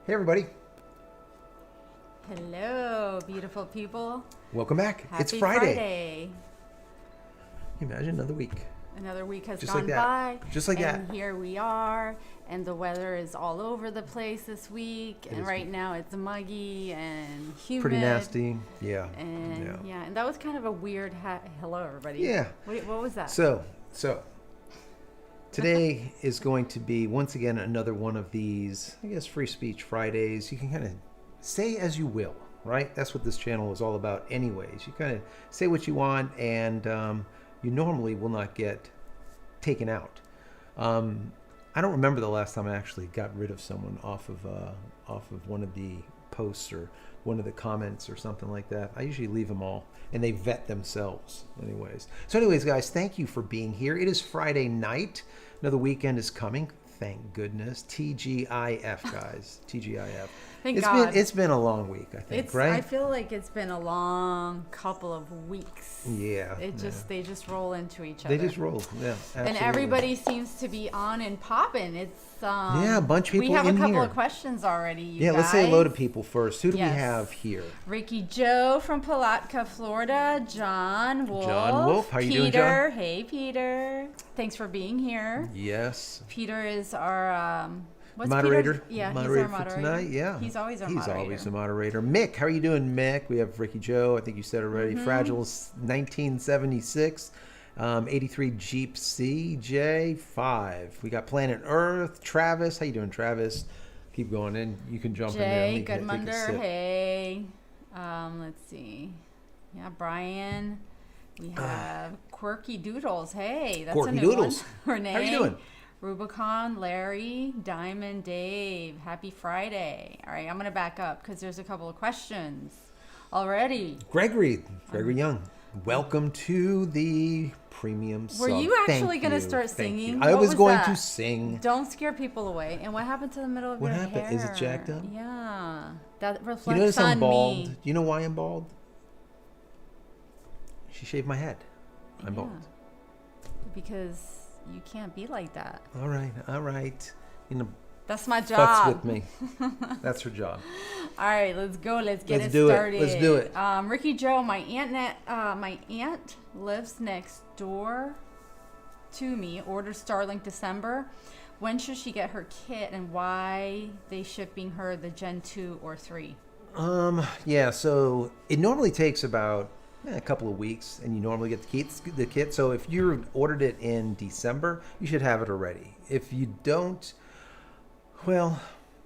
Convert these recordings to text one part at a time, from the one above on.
Hey everybody. Hello, beautiful people. Welcome back. Happy It's Friday. Friday. Can you imagine another week? Another week has Just gone like that. by. Just like that. And here we are. And the weather is all over the place this week. And right now it's muggy and humid. Pretty nasty. Yeah. And and that was kind of a weird hello everybody. Yeah. What was that? So today is going to be once again another one of these, I guess, free speech Fridays. You can kind of say as you will, right? That's what this channel is all about anyways. You kind of say what you want, and you normally will not get taken out. I don't remember the last time I actually got rid of someone off of one of the posts or one of the comments or something like that. I usually leave them all, and they vet themselves anyways. So anyways, guys, thank you for being here. It is Friday night. Another weekend is coming. Thank goodness. TGIF, guys. TGIF. Thank God. It's been a long week, I think, right? I feel like it's been a long couple of weeks. Yeah. They just roll into each other. They just roll. Yeah. Absolutely. And everybody seems to be on and popping. It's a bunch of people we have in a couple here. Of questions already. Yeah, let's say hello to people first. Who do we have here? Ricky Joe from Palatka, Florida. John Wolf. John Wolf, how you doing, Peter, John? Hey Peter. Thanks for being here. Yes. Peter is our moderator. Peter's? Yeah, moderator he's our moderator for tonight. Yeah, he's always our moderator. He's always the moderator. Mick, how are you doing, Mick? We have Ricky Joe. I think you said already. Fragile 1976, 83 Jeep CJ5. We got Planet Earth. Travis, how you doing, Travis? Keep going in. You can jump in there. Jay Goodmunder. Hey. Let's see. Yeah, Brian. We have Quirky Doodles. Hey, that's Quirky a new Doodles. one. Renee. How are you doing? Rubicon, Larry, Diamond, Dave. Happy Friday. All right, I'm going to back up because there's a couple of questions already. Gregory Young. Welcome to the premium sub. Were you actually going to start Thank singing? you. I was going that? to sing. Don't scare people away. And what happened to the middle of What your happened? hair? Is it jacked up? Yeah. That reflects You notice I'm on bald? me. Do you know why I'm bald? She shaved my head. I'm bald. Because you can't be like that. All right. You know, that's my job. futz with me. That's her job. All right, let's go. Let's get it do started. Let's do it. Ricky Joe, my aunt lives next door to me. Ordered Starlink December. When should she get her kit, and why they shipping her the Gen 2 or 3? Yeah. So it normally takes about a couple of weeks, and you normally get the kit. So if you ordered it in December, you should have it already. If you don't, well,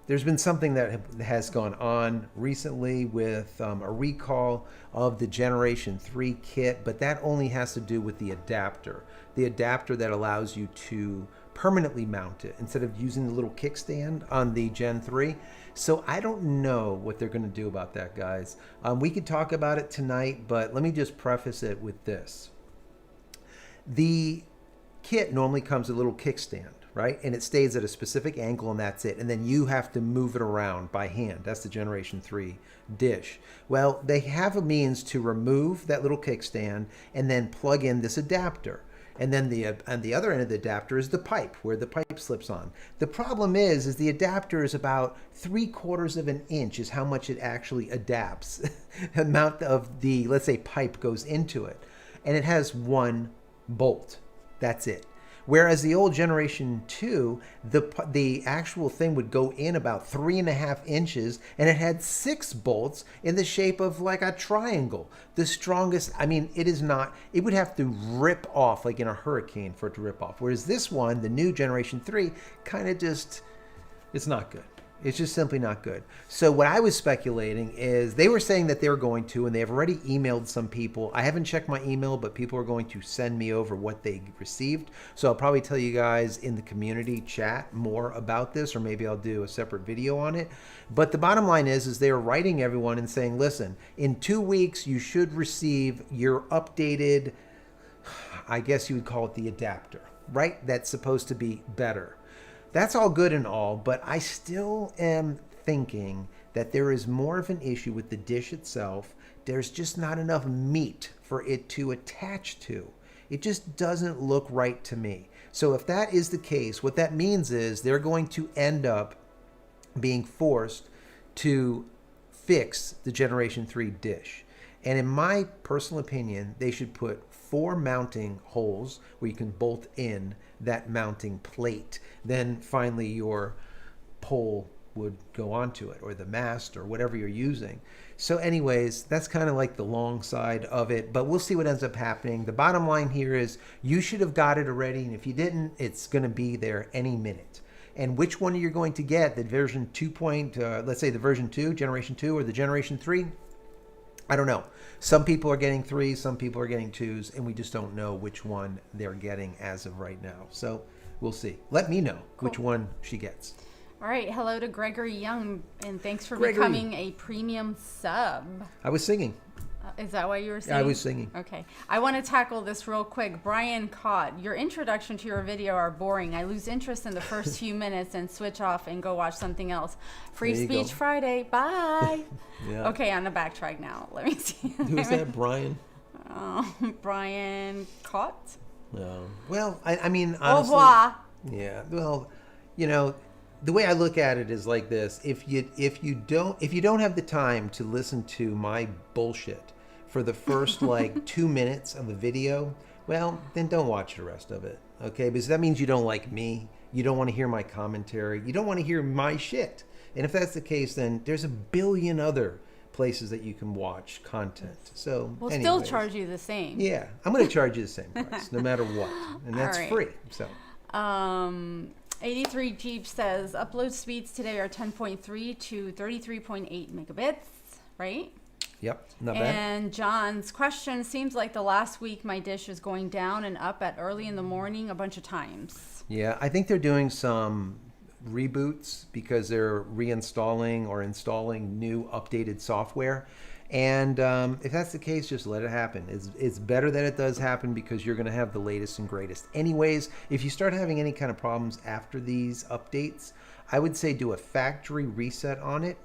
there's been something that has gone on recently with a recall of the Generation 3 kit, but that only has to do with the adapter that allows you to permanently mount it instead of using the little kickstand on the Gen 3. So I don't know what they're going to do about that, guys. We could talk about it tonight, but let me just preface it with this. The kit normally comes with a little kickstand, right? And it stays at a specific angle, and that's it. And then you have to move it around by hand. That's the Generation 3 dish. Well, they have a means to remove that little kickstand and then plug in this adapter. And then on the other end of the adapter is the pipe, where the pipe slips on. The problem is the adapter is about 3/4 of an inch is how much it actually adapts. The amount of the, let's say, pipe goes into it. And it has one bolt. That's it. Whereas the old Generation 2, the actual thing would go in about 3.5 inches, and it had 6 bolts in the shape of like a triangle. The strongest, I mean, it would have to rip off like in a hurricane for it to rip off. Whereas this one, the new Generation 3, kind of just, it's not good. It's just simply not good. So what I was speculating is they were saying that they were going to, and they have already emailed some people. I haven't checked my email, but people are going to send me over what they received. So I'll probably tell you guys in the community chat more about this, or maybe I'll do a separate video on it. But the bottom line is they are writing everyone and saying, listen, in 2 weeks, you should receive your updated, I guess you would call it the adapter, right? That's supposed to be better. That's all good and all, but I still am thinking that there is more of an issue with the dish itself. There's just not enough meat for it to attach to. It just doesn't look right to me. So if that is the case, what that means is they're going to end up being forced to fix the Generation 3 dish. And in my personal opinion, they should put 4 mounting holes where you can bolt in that mounting plate. Then finally your pole would go onto it, or the mast, or whatever you're using. So anyways, that's kind of like the long side of it, but we'll see what ends up happening. The bottom line here is you should have got it already, and if you didn't, it's going to be there any minute. And which one you're going to get, the version 2. Let's say the version 2, Generation 2, or the Generation 3, I don't know. Some people are getting 3s, some people are getting 2s, and we just don't know which one they're getting as of right now. So we'll see. Let me know which one she gets. All right. Hello to Gregory Young, and thanks for becoming a premium sub. I was singing. Is that why you were singing? I was singing. Okay. I want to tackle this real quick. Brian Cott, your introduction to your video are boring. I lose interest in the first few minutes and switch off and go watch something else. Free Speech Friday. Bye. Yeah. Okay, on the backtrack now. Let me see. Who is that, Brian? Brian Cott. No. Well, I mean, honestly. Au revoir. Yeah. Well, you know, the way I look at it is like this: if you don't have the time to listen to my bullshit for the first like 2 minutes of a video, well, then don't watch the rest of it, okay? Because that means you don't like me, you don't want to hear my commentary, you don't want to hear my shit. And if that's the case, then there's a billion other places that you can watch content. So we'll still charge you the same. Yeah, I'm going to charge you the same price, no matter what, and that's free. So. 83 Jeep says upload speeds today are 10.3 to 33.8 megabits, right? Yep, not bad. And John's question, seems like the last week my dish is going down and up at early in the morning a bunch of times. Yeah, I think they're doing some reboots because they're reinstalling or installing new updated software. And if that's the case, just let it happen. It's better that it does happen because you're going to have the latest and greatest. Anyways, if you start having any kind of problems after these updates, I would say do a factory reset on it.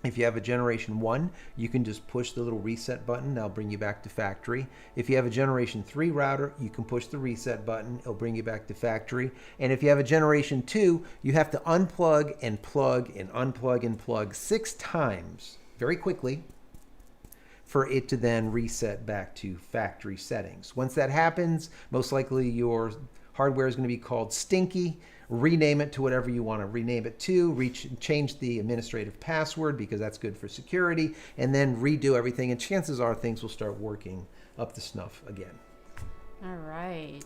If you have a Generation 1, you can just push the little reset button. That'll bring you back to factory. If you have a Generation 3 router, you can push the reset button. It'll bring you back to factory. And if you have a Generation 2, you have to unplug and plug and unplug and plug 6 times very quickly for it to then reset back to factory settings. Once that happens, most likely your hardware is going to be called stinky. Rename it to whatever you want to rename it to, change the administrative password because that's good for security, and then redo everything, and chances are things will start working up to snuff again. All right.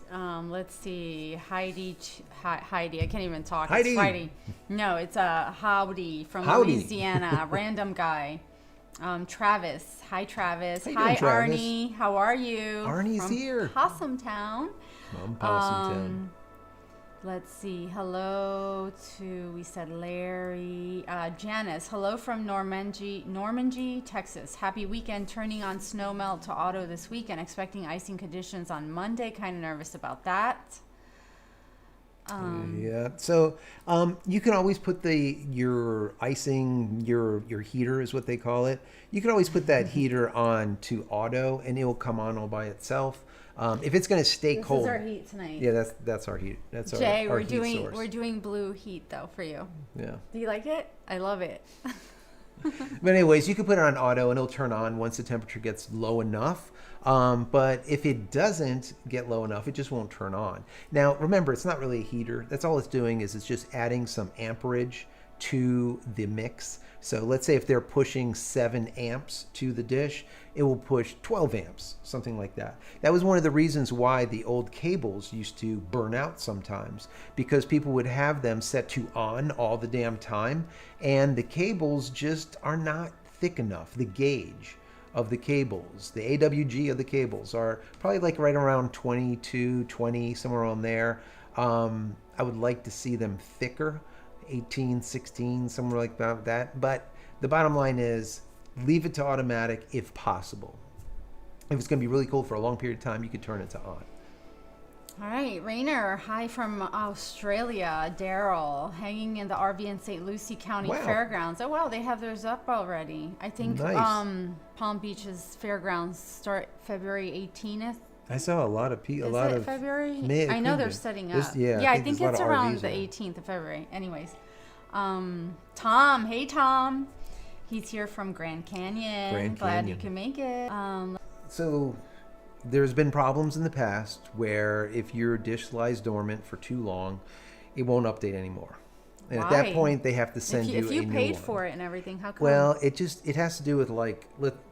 Let's see. Heidi, I can't even talk. Heidi. It's Heidi. No, it's Howdy from Howdy. Louisiana, random guy. Travis. Hi, Travis. How you Hi, doing, Travis? Arnie. How are you? Arnie's from here. Possum Town. From Possum Town. Let's see. Hello to, we said Larry. Janice, hello from Normandy, Texas. Happy weekend. Turning on snow melt to auto this weekend. Expecting icing conditions on Monday. Kind of nervous about that. Yeah. So you can always put your icing, your heater is what they call it. You can always put that heater on to auto, and it will come on all by itself. If it's going to stay cold. This is our heat tonight. Yeah, that's our heat. That's Jay, our we're heat doing source. we're doing blue heat though for you. Yeah. Do you like it? I love it. But anyways, you can put it on auto and it'll turn on once the temperature gets low enough. But if it doesn't get low enough, it just won't turn on. Now, remember, it's not really a heater. That's all it's doing is it's just adding some amperage to the mix. So let's say if they're pushing 7 amps to the dish, it will push 12 amps, something like that. That was one of the reasons why the old cables used to burn out sometimes, because people would have them set to on all the damn time, and the cables just are not thick enough. The gauge of the cables, the AWG of the cables are probably like right around 22, 20, somewhere around there. I would like to see them thicker, 18, 16, somewhere like that. But the bottom line is leave it to automatic if possible. If it's going to be really cold for a long period of time, you could turn it to on. All right, Rainer, hi from Australia. Daryl, hanging in the RV in St. Lucie County Fairgrounds. Oh, wow, they have theirs up already. I think Nice. Palm Beach's fairgrounds start February 18th. I saw a lot of people. Is it February? I know they're setting up. Yeah, I think there's a lot it's of around RVs the there. 18th of February. Anyways, Tom, hey Tom. He's here from Grand Canyon. Grand Glad you Canyon. can make it. So there's been problems in the past where if your dish lies dormant for too long, it won't update anymore. And at that Why? point, they have to send If you you a new paid one. for it and everything, how come? Well, it has to do with like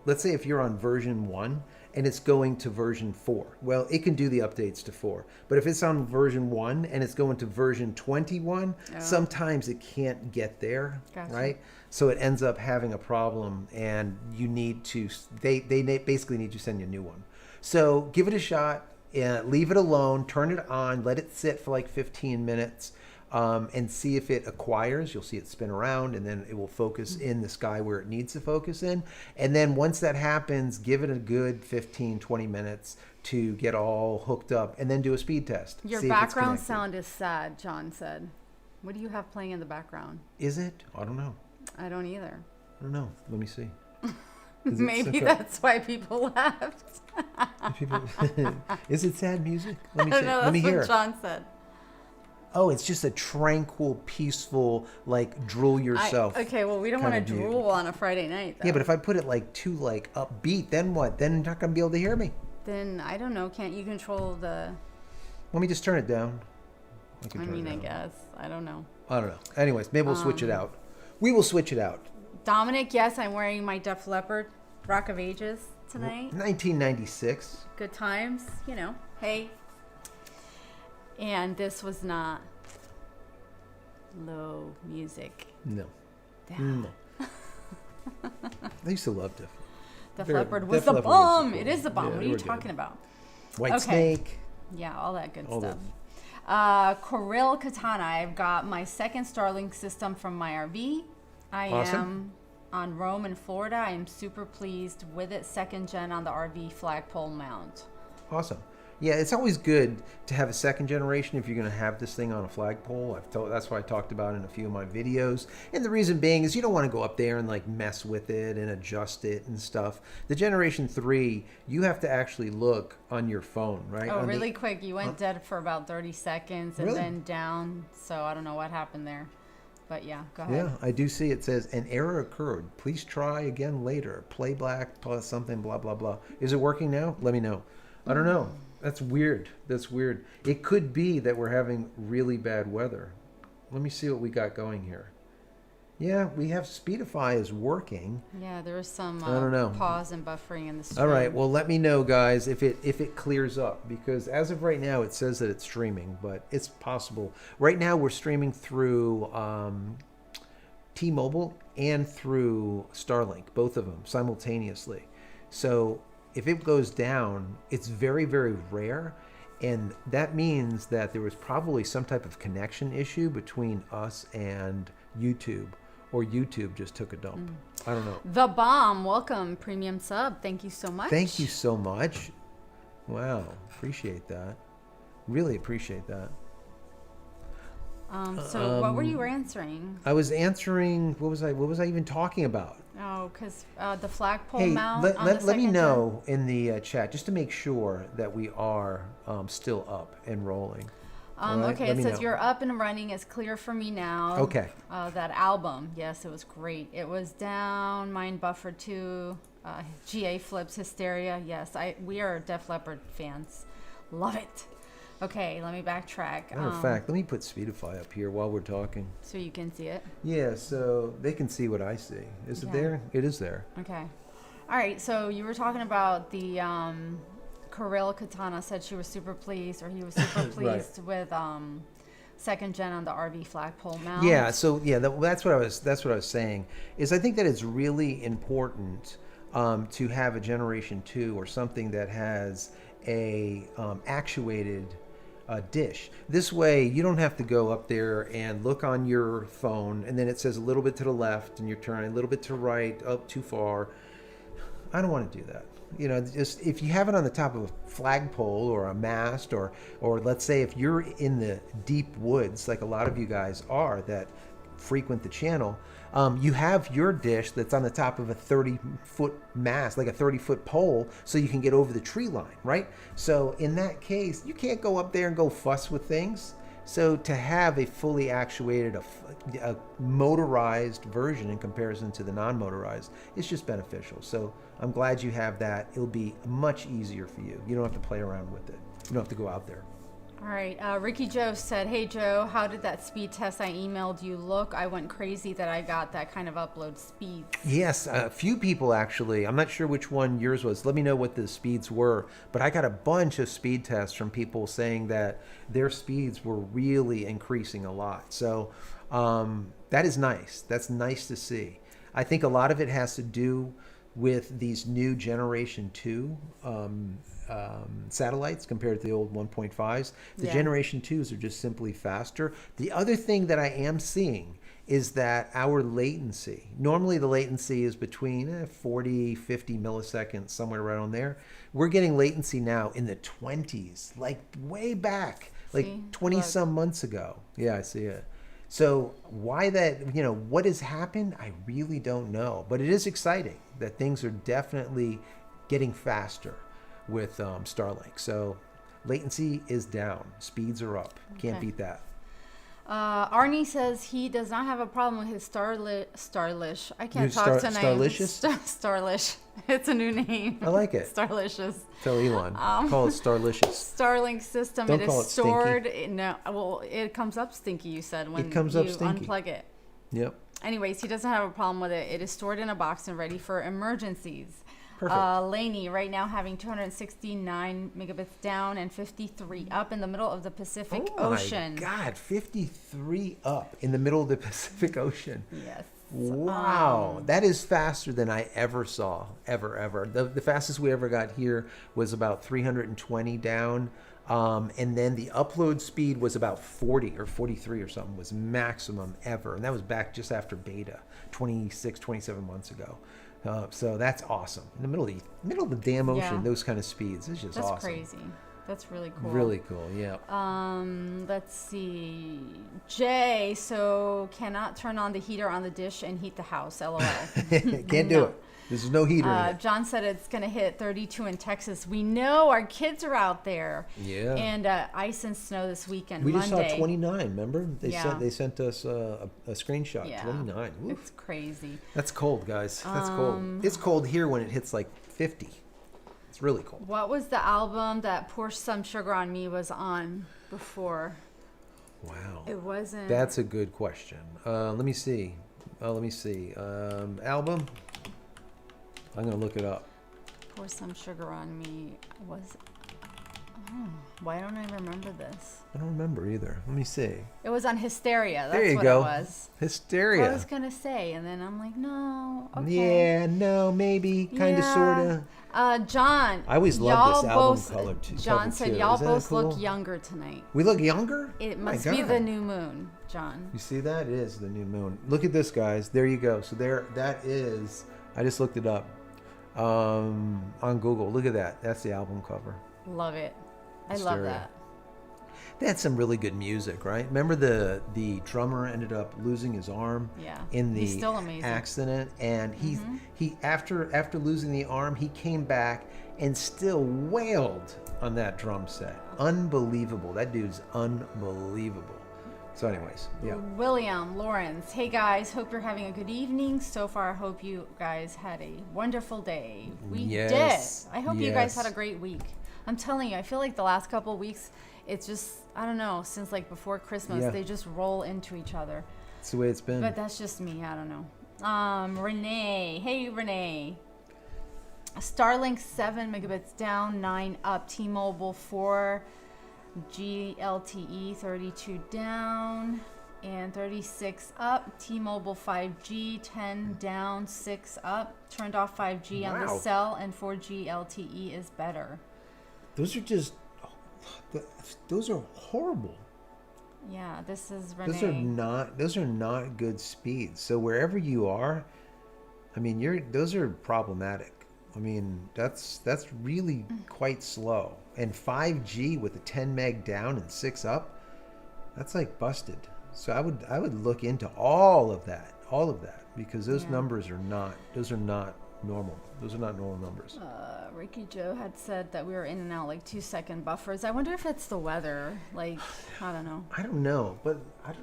let's say if you're on version 1 and it's going to version 4. Well, it can do the updates to 4. But if it's on version 1 and it's going to version 21, sometimes it can't get there, Gotcha. right? So it ends up having a problem and you need to they basically need to send you a new one. So, give it a shot, leave it alone, turn it on, let it sit for like 15 minutes. And see if it acquires. You'll see it spin around and then it will focus in the sky where it needs to focus in. And then once that happens, give it a good 15, 20 minutes to get all hooked up and then do a speed test. Your See if it's background connected. sound is sad, John said. What do you have playing in the background? Is it? I don't know. I don't either. I don't know. Let me see. Is it Maybe some- that's why people left. Is it sad music? Let me I see. don't know, Let me that's hear what it. John said. Oh, it's just a tranquil, peaceful, like drool yourself. Okay, well, we don't want to kind of drool on a Friday night, though. Yeah, but if I put it like too like upbeat, then what? Then you're not gonna be able to hear me. Then, I don't know, can't you control the... Let me just turn it down. Can I turn mean, it I down. guess. I don't know. I don't know. Anyways, maybe we'll switch it out. We will switch it out. Dominic, yes, I'm wearing my Def Leppard Rock of Ages tonight. 1996. Good times, you know. Hey. And this was not low music. No. Damn. No. I used to love Def. Def Very- Leppard was Def the Leppard was bomb. cool. It is the bomb. Yeah, What are they you were good. talking about? White Okay. Snake. Yeah, all that good All stuff. that. Kirill Katana. I've got my second Starlink system from my RV. I Awesome. am on Rome in Florida. I am super pleased with it. Second gen on the RV flagpole mount. Awesome. Yeah, it's always good to have a second generation if you're going to have this thing on a flagpole. That's what I talked about in a few of my videos. And the reason being is you don't want to go up there and like mess with it and adjust it and stuff. The Generation 3, you have to actually look on your phone, right? Oh, On the- really quick. You went dead for about 30 seconds and Really? then down. So I don't know what happened there. But yeah, go ahead. Yeah, I do see it says an error occurred. Please try again later. Play black plus something, blah, blah, blah. Is it working now? Let me know. I don't know. That's weird. That's weird. It could be that we're having really bad weather. Let me see what we got going here. Yeah, we have Speedify is working. Yeah, there was some I don't know. pause and buffering in the stream. All right, well, let me know, guys, if it clears up, because as of right now, it says that it's streaming, but it's possible. Right now, we're streaming through T-Mobile and through Starlink, both of them simultaneously. So if it goes down, it's very, very rare, and that means that there was probably some type of connection issue between us and YouTube, or YouTube just took a dump. I don't know. The Bomb, welcome, premium sub. Thank you so much. Thank you so much. Wow, appreciate that. Really appreciate that. So what were you answering? I was answering. What was I even talking about? Oh, because the flagpole Hey, mount on let the me second know in the chat just to make sure that we are still up and rolling. All right, Okay, let it me says know. you're up and running. It's clear for me now. Okay. That album, yes, it was great. It was down. Mine buffered too. GA flips hysteria. Yes, we are Def Leppard fans. Love it. Okay, let me backtrack. Matter of fact, let me put Speedify up here while we're talking. So you can see it. Yeah, so they can see what I see. Is it Yeah. there? It is there. Okay. All right. So you were talking about the Kirill Katana said she was super pleased, or he was super pleased with second gen on the RV flagpole mount. Yeah, so yeah, that's what I was saying. Is I think that it's really important to have a Generation 2 or something that has a actuated dish. This way, you don't have to go up there and look on your phone, and then it says a little bit to the left, and you're turning a little bit to the right, up too far. I don't want to do that. You know, just if you have it on the top of a flagpole or a mast, or let's say if you're in the deep woods, like a lot of you guys are that frequent the channel, you have your dish that's on the top of a 30-foot mast, like a 30-foot pole, so you can get over the tree line, right? So in that case, you can't go up there and go fuss with things. So to have a fully actuated, a motorized version in comparison to the non-motorized is just beneficial. So I'm glad you have that. It'll be much easier for you. You don't have to play around with it. You don't have to go out there. All right. Ricky Joe said, "Hey Joe, how did that speed test I emailed you look? I went crazy that I got that kind of upload speed." Yes, a few people actually. I'm not sure which one yours was. Let me know what the speeds were. But I got a bunch of speed tests from people saying that their speeds were really increasing a lot. So that is nice. That's nice to see. I think a lot of it has to do with these new Generation 2 satellites compared to the old 1.5s. The Generation 2s are just simply faster. The other thing that I am seeing is that our latency, normally the latency is between 40, 50 milliseconds, somewhere around there. We're getting latency now in the 20s, like way back, like 20 some months ago. Yeah, I see it. So why that, what has happened, I really don't know. But it is exciting that things are definitely getting faster with Starlink. So latency is down. Speeds are up. Can't beat that. Arnie says he does not have a problem with his Starlish. I can't talk tonight. Starlicious? Starlish. It's a new name. I like it. Starlicious. Tell Elon. Call it Starlicious. Starlink system. Don't it call is it stored. stinky. No, well, it comes up stinky. You said when It comes you up stinky. unplug it. Yep. Anyways, he doesn't have a problem with it. It is stored in a box and ready for emergencies. Perfect. Laney right now having 269 megabits down and 53 up in the middle of the Pacific Ocean. Oh my God, 53 up in the middle of the Pacific Ocean. Yes. Wow, that is faster than I ever saw, ever. The fastest we ever got here was about 320 down. And then the upload speed was about 40 or 43 or something, was maximum ever. And that was back just after beta, 26, 27 months ago. So that's awesome. In the middle of the damn ocean, those kind of speeds. It's just awesome. That's crazy. That's really cool. Really cool, yeah. Let's see. Jay, so cannot turn on the heater on the dish and heat the house. LOL. Can't do it. There's no heater in it. John said it's going to hit 32 in Texas. We know our kids are out there. Yeah. And ice and snow this weekend. We just Monday. saw 29. Remember? They sent us a screenshot. Yeah. 29. Oof. It's crazy. That's cold, guys. That's cold. It's cold here when it hits like 50. It's really cold. What was the album that Pour Some Sugar on Me was on before? Wow. It wasn't. That's a good question. Let me see. Album. I'm gonna look it up. Pour Some Sugar on Me was. Oh, why don't I remember this? I don't remember either. Let me see. It was on Hysteria. That's There you what go. it was. Hysteria. I was gonna say, and then I'm like, no. Okay. Yeah, no, maybe, kind of, sorta. John. I always love this album both, color too. John said too. y'all Isn't that both cool? look younger tonight. We look younger? It My must be God. the new moon, John. You see that? It is the new moon. Look at this, guys. There you go. So that is. I just looked it up on Google. Look at that. That's the album cover. Love it. I love Hysteria. that. They had some really good music, right? Remember the drummer ended up losing his arm in He's the still amazing. accident, and he after losing the arm, he came back and still wailed on that drum set. Unbelievable. That dude's unbelievable. So anyways, yeah. William Lawrence, hey guys, hope you're having a good evening. So far, I hope you guys had a wonderful day. We did. I hope you guys had a great week. I'm telling you, I feel like the last couple of weeks, it's just, I don't know, since like before Christmas, they just roll into each other. It's the way it's been. But that's just me. I don't know. Renee. Hey, Renee. Starlink 7 megabits down, 9 up. T-Mobile 4G LTE 32 down and 36 up. T-Mobile 5G 10 down, 6 up. Turned off 5G on the cell, and 4G LTE is better. Those are just, those are horrible. Yeah, this is Renee. Those are not good speeds. So wherever you are, I mean, those are problematic. I mean, that's really quite slow. And 5G with a 10 meg down and 6 up, that's like busted. So I would look into all of that, because those numbers are not normal. Those are not normal numbers. Ricky Joe had said that we were in and out like 2-second buffers. I wonder if it's the weather. Like, I don't know. I don't know, but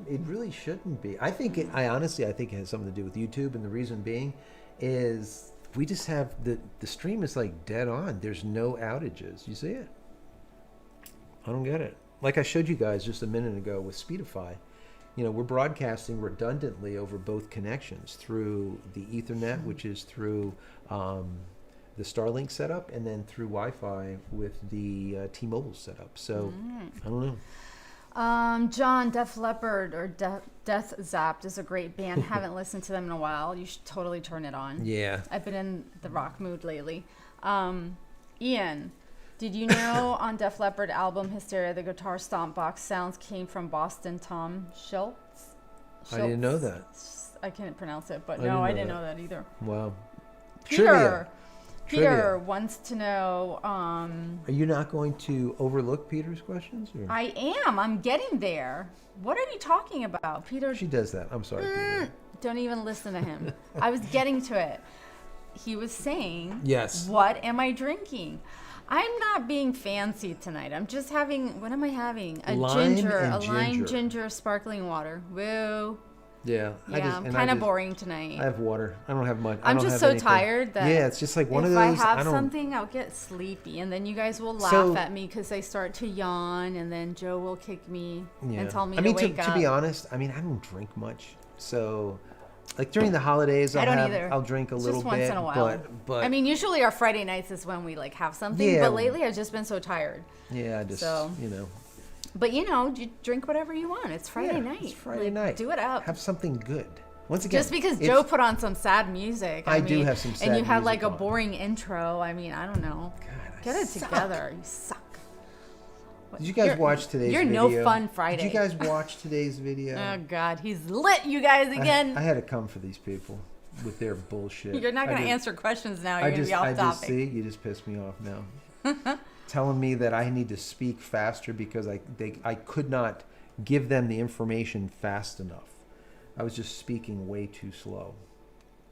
it really shouldn't be. I honestly think it has something to do with YouTube, and the reason being is we just have the stream is like dead on. There's no outages. You see it? I don't get it. Like I showed you guys just a minute ago with Speedify, we're broadcasting redundantly over both connections through the Ethernet, which is through the Starlink setup, and then through Wi-Fi with the T-Mobile setup. So I don't know. John, Def Leppard or Death Zapped is a great band. Haven't listened to them in a while. You should totally turn it on. Yeah. I've been in the rock mood lately. Ian, did you know on Def Leppard album Hysteria, the guitar stomp box sounds came from Boston Tom Schultz? I didn't know that. I can't pronounce it, but I I didn't know that either. Wow. Peter Trivia. wants to know. Are you not going to overlook Peter's questions? Or? I am. I'm getting there. What are you talking about, Peter? She does that. I'm sorry, Peter. Don't even listen to him. I was getting to it. He was saying, yes. What am I drinking? I'm not being fancy tonight. I'm just having, what am I having? A lime ginger sparkling water. Woo. Yeah. I'm kind of boring tonight. I have water. I don't have much. I'm just so tired that it's just like one of if those. I have something, I'll get sleepy, and then you guys will laugh at me because I start to yawn, and then Joe will kick me and tell me to wake up. To be honest, I don't drink much. So, like during the holidays, I'll drink a little bit. Just once in a while. But usually our Friday nights is when we like have something. But lately, I've just been so tired. Yeah, But you drink whatever you want. It's Friday night. It's Friday night. Do it up. Have something good. Once again, just because Joe put on some sad music. I do have some sad music. And you had like a boring intro. I don't know. God, Get it together. You suck. Did you guys watch today's video? You're no fun Friday. Did you guys watch today's video? Oh, God. He's lit you guys again. I had to come for these people with their bullshit. You're not going to answer questions now. You're going to be off topic. You just pissed me off now. Telling me that I need to speak faster because I could not give them the information fast enough. I was just speaking way too slow.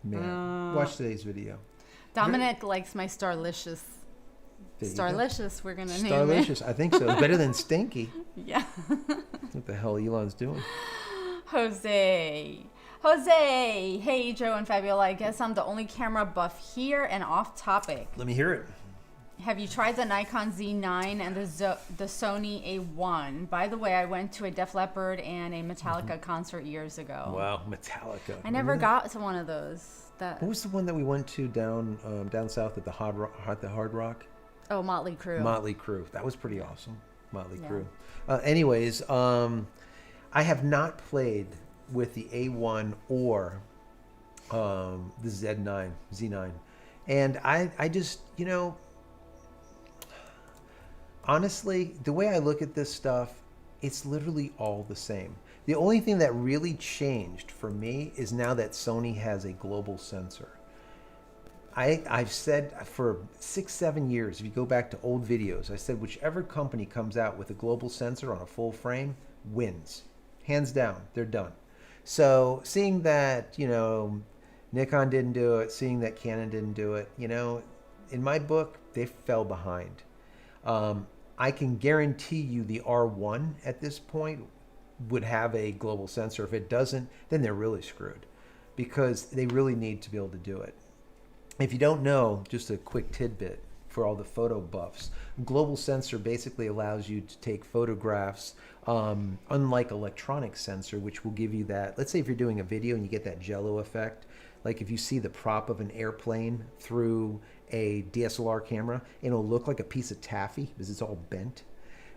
Man, watch today's video. Dominic likes my Starlicious. Starlicious, we're going to name it. Starlicious, I think so. Better than Stinky. Yeah. What the hell Elon's doing? Jose, hey Joe and Fabiola, I guess I'm the only camera buff here and off topic. Let me hear it. Have you tried the Nikon Z9 and the Sony A1? By the way, I went to a Def Leppard and a Metallica concert years ago. Wow, Metallica. I never got to one of those. What was the one that we went to down south at the Hard Rock? Oh, Motley Crue. Motley Crue. That was pretty awesome. Motley Crue. Anyways, I have not played with the A1 or the Z9. And I just, honestly, the way I look at this stuff, it's literally all the same. The only thing that really changed for me is now that Sony has a global sensor. I've said for 6-7 years, if you go back to old videos, I said whichever company comes out with a global sensor on a full frame wins. Hands down, they're done. So seeing that, Nikon didn't do it, seeing that Canon didn't do it, in my book, they fell behind. I can guarantee you the R1 at this point would have a global sensor. If it doesn't, then they're really screwed because they really need to be able to do it. If you don't know, just a quick tidbit for all the photo buffs, global sensor basically allows you to take photographs, unlike electronic sensor, which will give you that. Let's say if you're doing a video and you get that jello effect, like if you see the prop of an airplane through a DSLR camera, it'll look like a piece of taffy because it's all bent.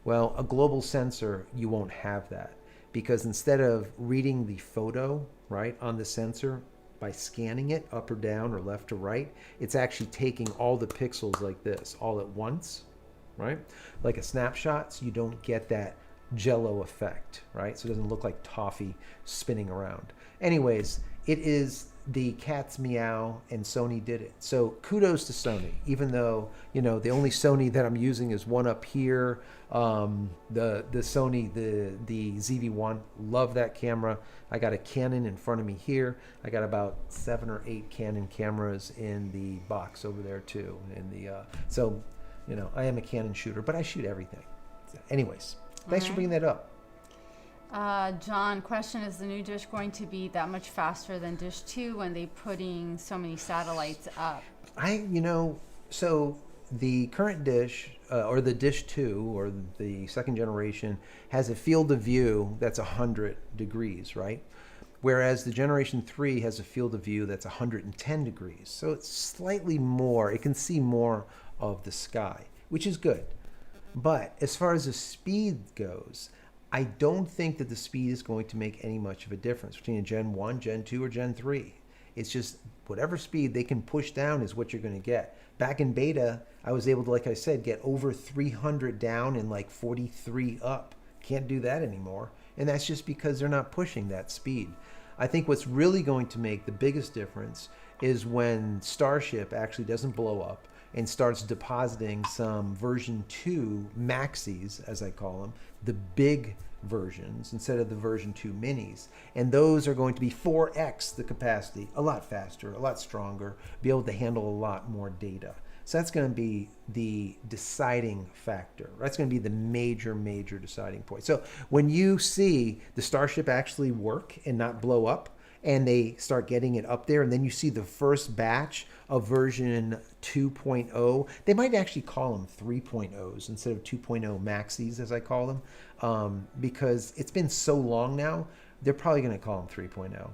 Well, a global sensor, you won't have that because instead of reading the photo, right, on the sensor by scanning it up or down or left to right, it's actually taking all the pixels like this all at once, right? Like a snapshot, so you don't get that jello effect, right? So it doesn't look like toffee spinning around. Anyways, it is the cat's meow and Sony did it. So kudos to Sony, even though, the only Sony that I'm using is one up here. The Sony, the ZV-1, love that camera. I got a Canon in front of me here. I got about 7 or 8 Canon cameras in the box over there too. So, I am a Canon shooter, but I shoot everything. Anyways, thanks for bringing that up. John, question, is the new dish going to be that much faster than Dish 2 when they putting so many satellites up? So the current dish, or the Dish 2, or the second generation, has a field of view that's 100 degrees, right? Whereas the Generation 3 has a field of view that's 110 degrees. So it's slightly more, it can see more of the sky, which is good. But as far as the speed goes, I don't think that the speed is going to make any much of a difference between a Gen 1, Gen 2, or Gen 3. It's just whatever speed they can push down is what you're going to get. Back in beta, I was able to, like I said, get over 300 down and like 43 up. Can't do that anymore. And that's just because they're not pushing that speed. I think what's really going to make the biggest difference is when Starship actually doesn't blow up and starts depositing some version 2 maxis, as I call them, the big versions instead of the version 2 minis. And those are going to be 4x the capacity, a lot faster, a lot stronger, be able to handle a lot more data. So that's going to be the deciding factor. That's going to be the major, major deciding point. So when you see the Starship actually work and not blow up, and they start getting it up there, and then you see the first batch of version 2.0. They might actually call them 3.0s instead of 2.0 maxis, as I call them, because it's been so long now. They're probably going to call them 3.0.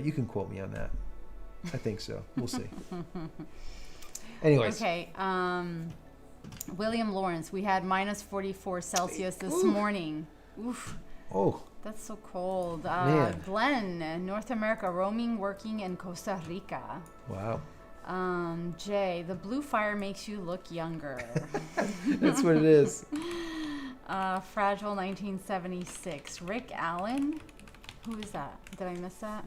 You can quote me on that. I think so. We'll see. Anyways. Okay. William Lawrence, we had minus 44 Celsius this morning. Oof. Oh. That's so cold. Man. Glenn, North America, roaming, working in Costa Rica. Wow. Jay, the blue fire makes you look younger. That's what it is. Fragile 1976. Rick Allen? Who is that? Did I miss that?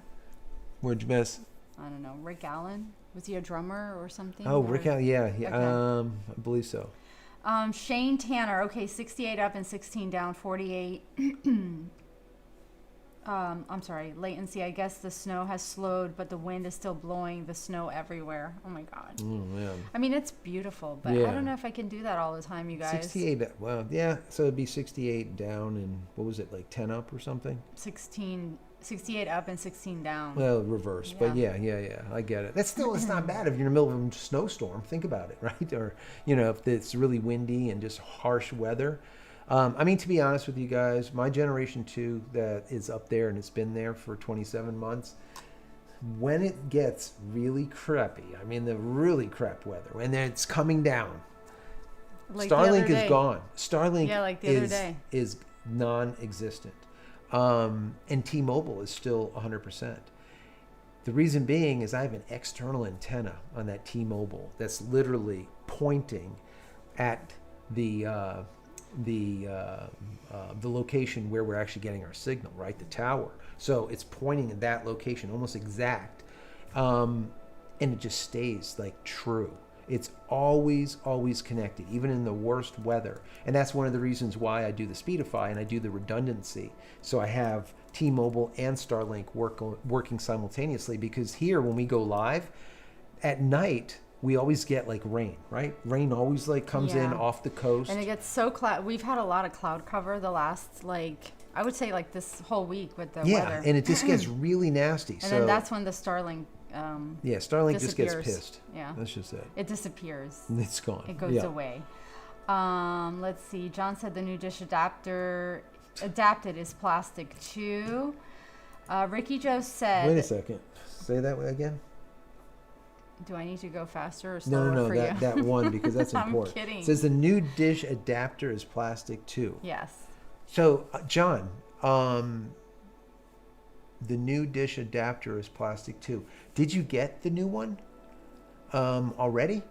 Where'd you miss? I don't know. Rick Allen? Was he a drummer or something? Oh, Rick Allen. Yeah. Okay. I believe so. Shane Tanner. Okay, 68 up and 16 down, 48. I'm sorry, latency. I guess the snow has slowed, but the wind is still blowing the snow everywhere. Oh my God. Oh, man. I mean, it's beautiful, but Yeah. I don't know if I can do that all the time, you guys. 68. Well, yeah. So it'd be 68 down and what was it, like 10 up or something? 68 up and 16 down. Well, reverse. But yeah. I get it. It's not bad if you're in the middle of a snowstorm. Think about it, right? Or, if it's really windy and just harsh weather. To be honest with you guys, my Generation 2 that is up there and it's been there for 27 months, when it gets really crappy, the really crap weather, when it's coming down, Like Starlink is gone. Starlink like the other day. is non-existent. And T-Mobile is still 100%. The reason being is I have an external antenna on that T-Mobile that's literally pointing at the location where we're actually getting our signal, right? The tower. So it's pointing at that location, almost exact. And it just stays like true. It's always, always connected, even in the worst weather. And that's one of the reasons why I do the Speedify and I do the redundancy. So I have T-Mobile and Starlink working simultaneously, because here when we go live at night, we always get like rain, right? Rain always like comes in off the coast. And it gets so we've had a lot of cloud cover the last, I would say this whole week with the weather. Yeah, and it just gets really nasty. And then that's when the Starlink Starlink just gets pissed. Yeah. That's just it. It disappears. It's gone. It goes away. Let's see. John said the new dish adapted is plastic too. Ricky Joe said... Wait a second. Say that again. Do I need to go faster or slower for you? No, that one, because that's important. I'm kidding. It says the new dish adapter is plastic too. Yes. So, John, the new dish adapter is plastic too. Did you get the new one already?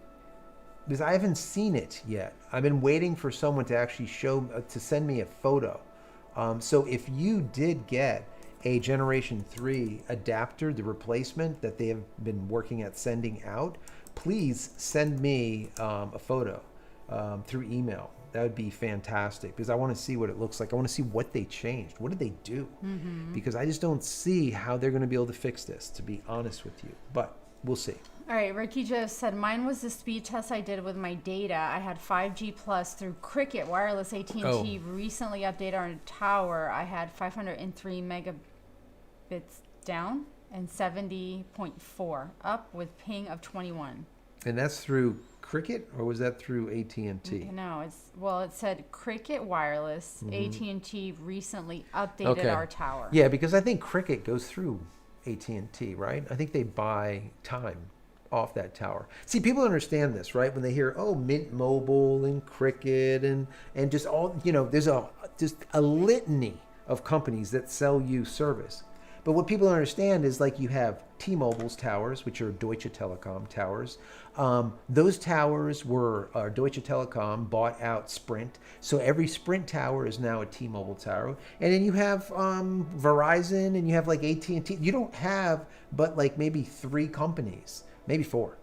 Because I haven't seen it yet. I've been waiting for someone to actually to send me a photo. So if you did get a Generation 3 adapter, the replacement that they have been working at sending out, please send me a photo through email. That would be fantastic because I want to see what it looks like. I want to see what they changed. What did they do? Because I just don't see how they're going to be able to fix this, to be honest with you. But we'll see. All right, Ricky just said, mine was the speed test I did with my data. I had 5G plus through Cricket Wireless AT&T. Recently updated our tower. I had 503 megabits down and 70.4 up with ping of 21. And that's through Cricket, or was that through AT&T? No, it said Cricket Wireless AT&T recently updated our tower. Yeah, because I think Cricket goes through AT&T, right? I think they buy time off that tower. See, people understand this, right? When they hear, oh, Mint Mobile and Cricket and just all, there's just a litany of companies that sell you service. But what people don't understand is like you have T-Mobile's towers, which are Deutsche Telekom towers. Those towers were Deutsche Telekom bought out Sprint. So every Sprint tower is now a T-Mobile tower. And then you have Verizon and you have like AT&T. You don't have but like maybe 3 companies, maybe 4.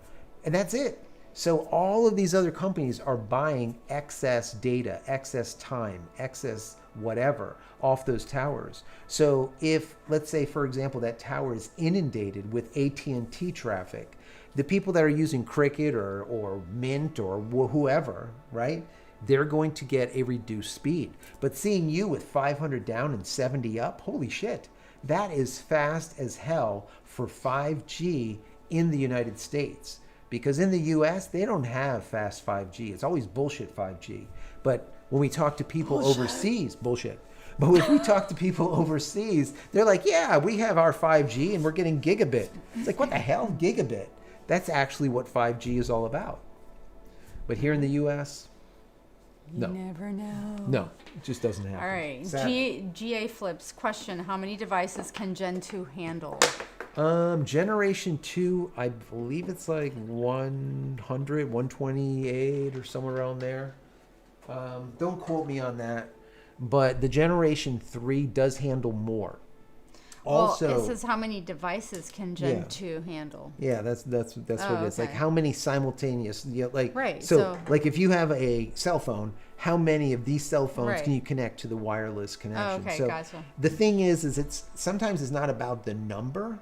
And that's it. So all of these other companies are buying excess data, excess time, excess whatever off those towers. So if, let's say, for example, that tower is inundated with AT&T traffic, the people that are using Cricket or Mint or whoever, right, they're going to get a reduced speed. But seeing you with 500 down and 70 up, holy shit, that is fast as hell for 5G in the United States. Because in the US, they don't have fast 5G. It's always bullshit 5G. But when we talk to people overseas, bullshit. But if we talk to people overseas, they're like, yeah, we have our 5G and we're getting gigabit. It's like, what the hell, gigabit? That's actually what 5G is all about. But here in the US, no. You never know. No, it just doesn't happen. All right. GA Flips question, how many devices can Gen 2 handle? Generation 2, I believe it's like 100, 128 or somewhere around there. Don't quote me on that. But the Generation 3 does handle more. Also, well, it says how many devices can Gen 2 handle? Yeah, that's what it is. Okay. Like how many simultaneous, right. So like if you have a cell phone, how many of these cell phones can you connect to the wireless connection? Okay, so gotcha. The thing is it's sometimes it's not about the number.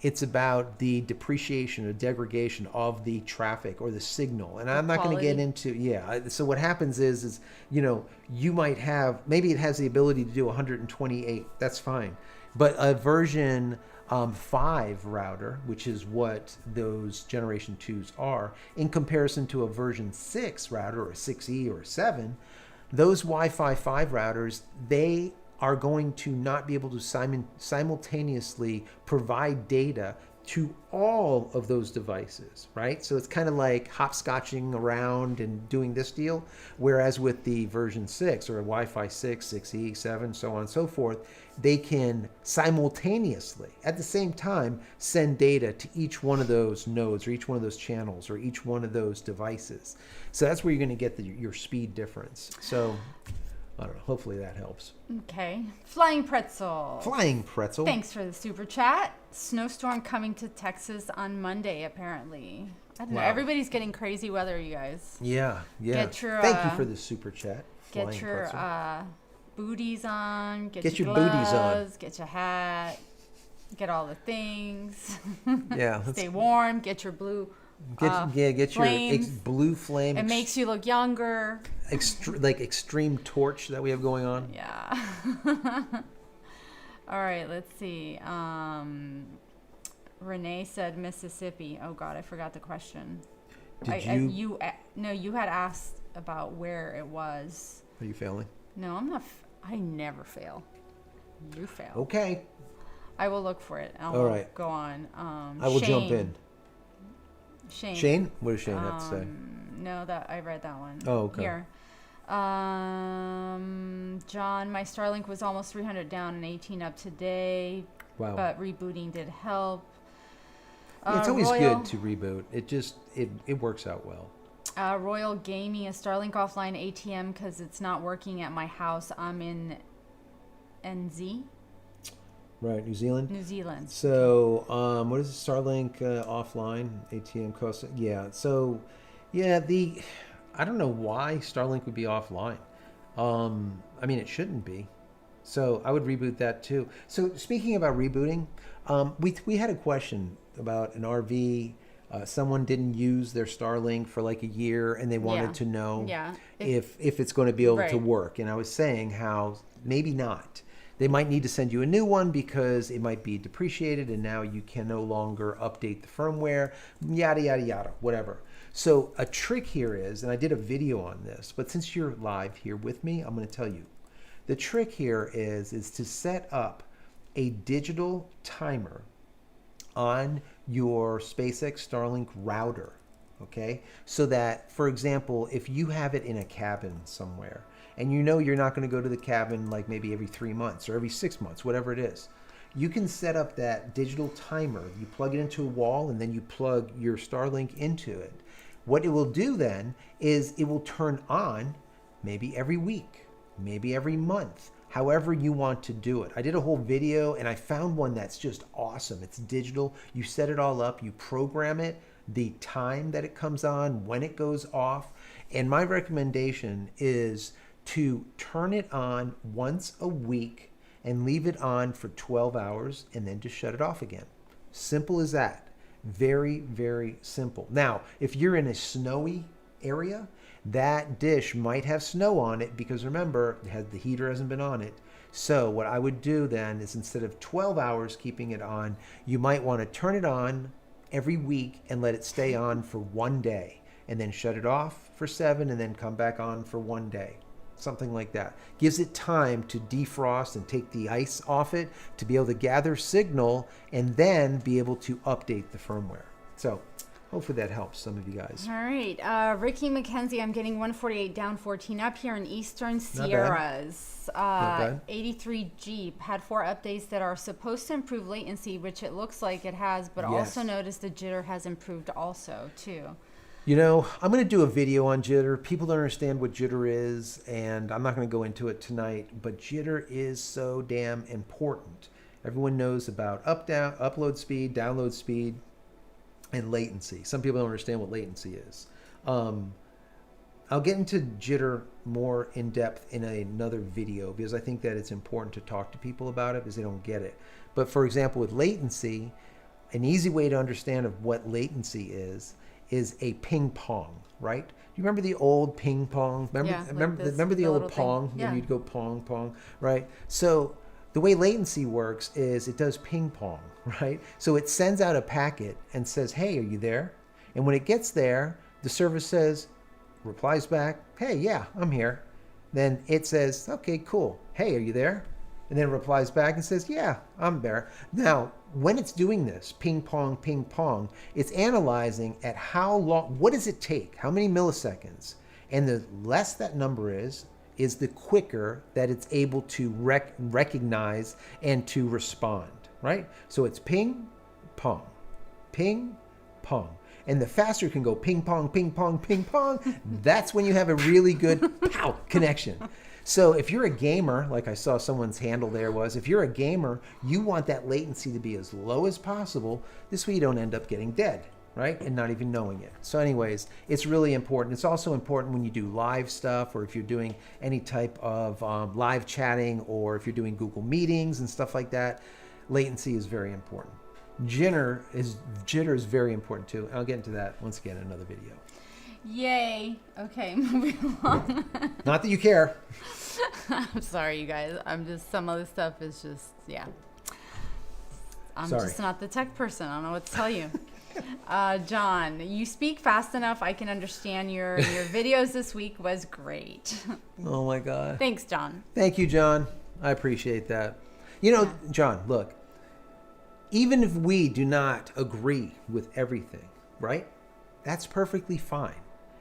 It's about the depreciation or degradation of the traffic or the signal. And I'm not going to get into, so what happens is, you might have, maybe it has the ability to do 128. That's fine. But a version 5 router, which is what those Generation 2s are, in comparison to a version 6 router or a 6E or a 7, those Wi-Fi 5 routers, they are going to not be able to simultaneously provide data to all of those devices, right? So it's kind of like hopscotching around and doing this deal, whereas with the version 6 or a Wi-Fi 6, 6E, 7, so on and so forth, they can simultaneously, at the same time, send data to each one of those nodes or each one of those channels or each one of those devices. So that's where you're going to get your speed difference. So I don't know. Hopefully that helps. Okay. Flying Pretzel. Flying Pretzel. Thanks for the super chat. Snowstorm coming to Texas on Monday, apparently. I don't know. Everybody's getting crazy weather, you guys. Yeah. Get your, Thank you for the super chat. Get your booties on. Get your gloves, booties on. Get your hat. Get all the things. Yeah. Stay warm. Get your blue. Get flames. Your blue flame. It makes you look younger. Extreme torch that we have going on. Yeah. All right, let's see. Renee said Mississippi. Oh God, I forgot the question. You had asked about where it was. Are you failing? No, I'm not. I never fail. You fail. Okay. I will look for it. All right. Go on. I will jump in. Shane. What does Shane have to say? No, that I read that one. Oh, okay. Here. John, my Starlink was almost 300 down and 18 up today. Wow. But rebooting did help. Yeah, it's always good to reboot. It works out well. Royal Gaming, a Starlink offline ATM because it's not working at my house. I'm in NZ. Right, New Zealand. New Zealand. So, what is it? Starlink offline ATM cost? Yeah. So, yeah, I don't know why Starlink would be offline. I mean, it shouldn't be. So I would reboot that too. So speaking about rebooting, we had a question about an RV. Someone didn't use their Starlink for like a year, and they wanted to know if it's going to be able to work. And I was saying how maybe not. They might need to send you a new one because it might be depreciated, and now you can no longer update the firmware. Yada yada yada, whatever. So a trick here is, and I did a video on this, but since you're live here with me, I'm going to tell you. The trick here is to set up a digital timer on your SpaceX Starlink router, okay? So that, for example, if you have it in a cabin somewhere, and you know you're not going to go to the cabin like maybe every 3 months or every 6 months, whatever it is, you can set up that digital timer. You plug it into a wall, and then you plug your Starlink into it. What it will do then is it will turn on maybe every week, maybe every month, however you want to do it. I did a whole video, and I found one that's just awesome. It's digital. You set it all up. You program it, the time that it comes on, when it goes off. And my recommendation is to turn it on once a week and leave it on for 12 hours and then just shut it off again. Simple as that. Very, very simple. Now, if you're in a snowy area, that dish might have snow on it because remember, the heater hasn't been on it. So what I would do then is instead of 12 hours keeping it on, you might want to turn it on every week and let it stay on for 1 day and then shut it off for 7 and then come back on for 1 day. Something like that. Gives it time to defrost and take the ice off it to be able to gather signal and then be able to update the firmware. So hopefully that helps some of you guys. All right. Ricky McKenzie, I'm getting 148 down 14 up here in Eastern Sierras. 83 Jeep had 4 updates that are supposed to improve latency, which it looks like it has, but also notice the jitter has improved also too. You know, I'm going to do a video on jitter. People don't understand what jitter is, and I'm not going to go into it tonight, but jitter is so damn important. Everyone knows about upload speed, download speed, and latency. Some people don't understand what latency is. I'll get into jitter more in depth in another video because I think that it's important to talk to people about it because they don't get it. But for example, with latency, an easy way to understand of what latency is a ping pong, right? Do you remember the old ping pong? Remember the old pong? Yeah. You'd go pong, pong, right? So the way latency works is it does ping pong, right? So it sends out a packet and says, hey, are you there? And when it gets there, the server replies back, hey, yeah, I'm here. Then it says, okay, cool. Hey, are you there? And then it replies back and says, yeah, I'm there. Now, when it's doing this, ping pong, it's analyzing at how long, what does it take? How many milliseconds? And the less that number is the quicker that it's able to recognize and to respond, right? So it's ping, pong. And the faster it can go ping, pong, that's when you have a really good pow connection. So if you're a gamer, like I saw someone's handle there was, if you're a gamer, you want that latency to be as low as possible. This way you don't end up getting dead, right? And not even knowing it. So anyways, it's really important. It's also important when you do live stuff or if you're doing any type of live chatting or if you're doing Google Meetings and stuff like that. Latency is very important. Jitter is very important too. I'll get into that once again in another video. Yay. Okay, moving along. Not that you care. I'm sorry, you guys. Some of this stuff is just, yeah. I'm Sorry. just not the tech person. I don't know what to tell you. John, you speak fast enough. I can understand your videos this week was great. Oh my God. Thanks, John. Thank you, John. I appreciate that. You know, John, look, even if we do not agree with everything, right? That's perfectly fine.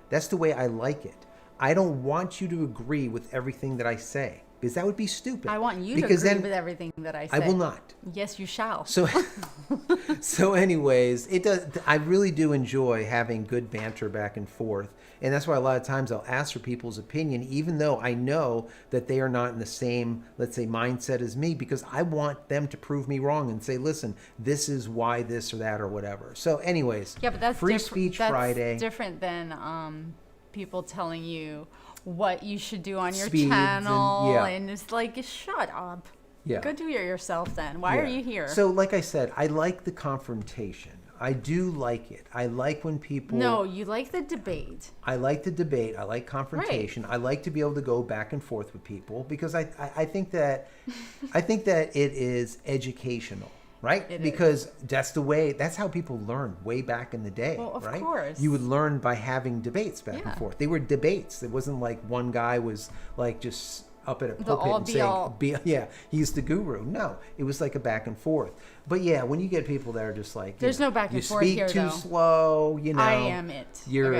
That's the way I like it. I don't want you to agree with everything that I say. because that would be stupid. I want you because to agree then with everything that I say. I will not. Yes, you shall. So, so anyways, it does. I really do enjoy having good banter back and forth, and that's why a lot of times I'll ask for people's opinion, even though I know that they are not in the same, let's say, mindset as me, because I want them to prove me wrong and say, listen, this is why this or that or whatever. So, anyways, yeah, but that's Free Speech Friday. That's different than people telling you what you should do on your Speeds channel, and it's like, shut up. Yeah. Go do it yourself then. Why are you here? So, like I said, I like the confrontation. I do like it. I like when people... No, you like the debate. I like the debate. I like confrontation. Right. I like to be able to go back and forth with people because I think that it is educational, right? Because that's how people learned way back in the day, well, of right? course. You would learn by having debates back and forth. They were debates. It wasn't like one guy was like just up at a pulpit and saying, he's the guru. No, it was like a back and forth. But yeah, when you get people that are just like, there's no back and forth here, you speak too slow, I am it. You're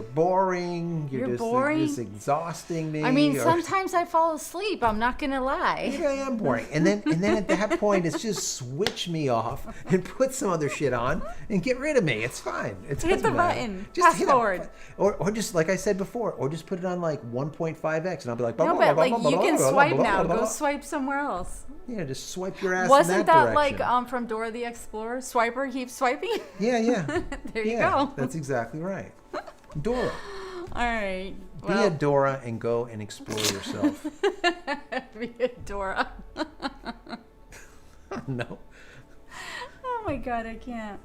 boring. You're boring. Just exhausting me. I mean, sometimes I fall asleep. I'm not gonna lie. Maybe I am boring. And then at that point, it's just switch me off and put some other shit on and get rid of me. It's fine. Hit the button. Just fast forward. Or just like I said before, or just put it on like 1.5x, and I'll be like, no, but like you can swipe now. Go swipe somewhere else. Yeah, just swipe your ass. Wasn't that like from Dora the Explorer? Swiper keeps swiping. Yeah. There you go. That's exactly right. Dora. All right. Be a Dora and go and explore yourself. Be a Dora. No. Oh my God, I can't.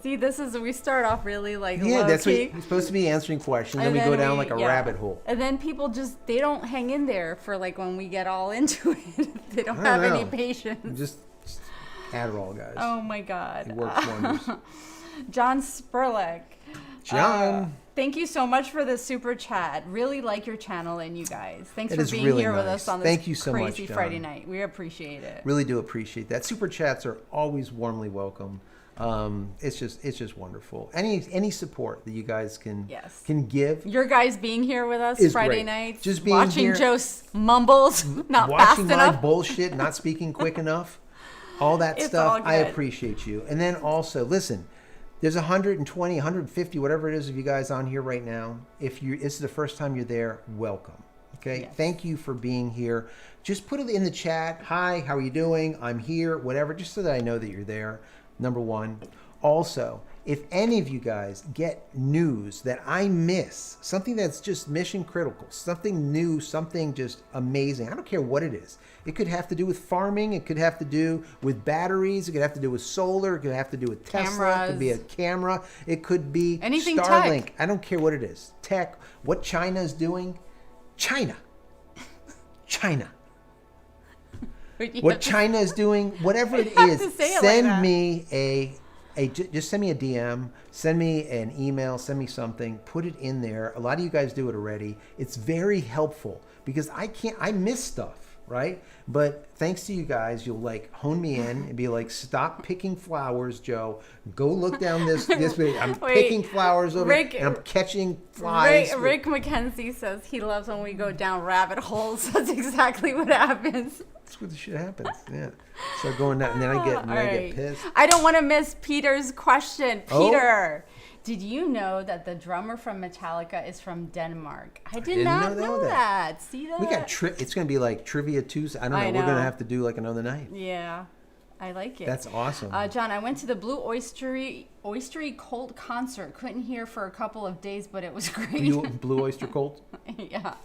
See, we start off really like that's what you're supposed to be answering questions, and then we go down like a rabbit hole. And then people they don't hang in there for like when we get all into it. They don't have any patience. Just Adderall, guys. Oh my God. It works wonders. John Spurlick. John. Thank you so much for the super chat. Really like your channel and you guys. Thanks for being really here with nice. us on Thank this you so crazy much, John. Friday night. We appreciate it. Really do appreciate that. Super chats are always warmly welcome. It's just wonderful. Any support that you guys can give. Your guys being here with us Friday nights, just being watching here, Joe's mumbles, not watching fast enough, my bullshit, not speaking quick enough, all that stuff. I appreciate you. And then also, listen, there's 120, 150, whatever it is of you guys on here right now. If it's the first time you're there, welcome. Okay, yes. Thank you for being here. Just put it in the chat. Hi, how are you doing? I'm here, whatever, just so that I know that you're there. Number one. Also, if any of you guys get news that I miss, something that's just mission critical, something new, something just amazing, I don't care what it is. It could have to do with farming. It could have to do with batteries. It could have to do with solar. It could have to do with Tesla. Cameras. It could be a camera. It could be anything Starlink. tech. I don't care what it is. Tech. What China is doing. China. What China is doing, whatever it is, send me just send me a DM, send me an email, send me something, put it in there. A lot of you guys do it already. It's very helpful because I miss stuff, right? But thanks to you guys, you'll like hone me in and be like, stop picking flowers, Joe. Go look down this way. I'm picking flowers over and I'm catching flies. Rick McKenzie says he loves when we go down rabbit holes. That's exactly what happens. That's what the shit happens. Yeah. Start going down, and then I get pissed. I don't want to miss Peter's question. Peter, did you know that the drummer from Metallica is from Denmark? I did not know that. See that? We got it's going to be like Trivia Tuesday. I don't know. We're going to have to do like another night. Yeah. I like it. That's awesome. John, I went to the Blue Oystery Cult concert. Couldn't hear for a couple of days, but it was great. Blue Oyster Cult? Yeah.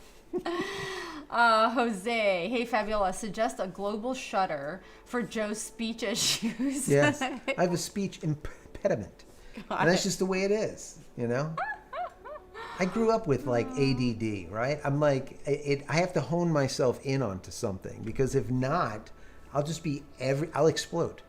Jose, hey Fabiola, suggest a global shutter for Joe's speech issues. Yes, I have a speech impediment, and that's just the way it is, you know. I grew up with like ADD, right? I'm like, I have to hone myself in onto something because if not, I'll just be I'll explode.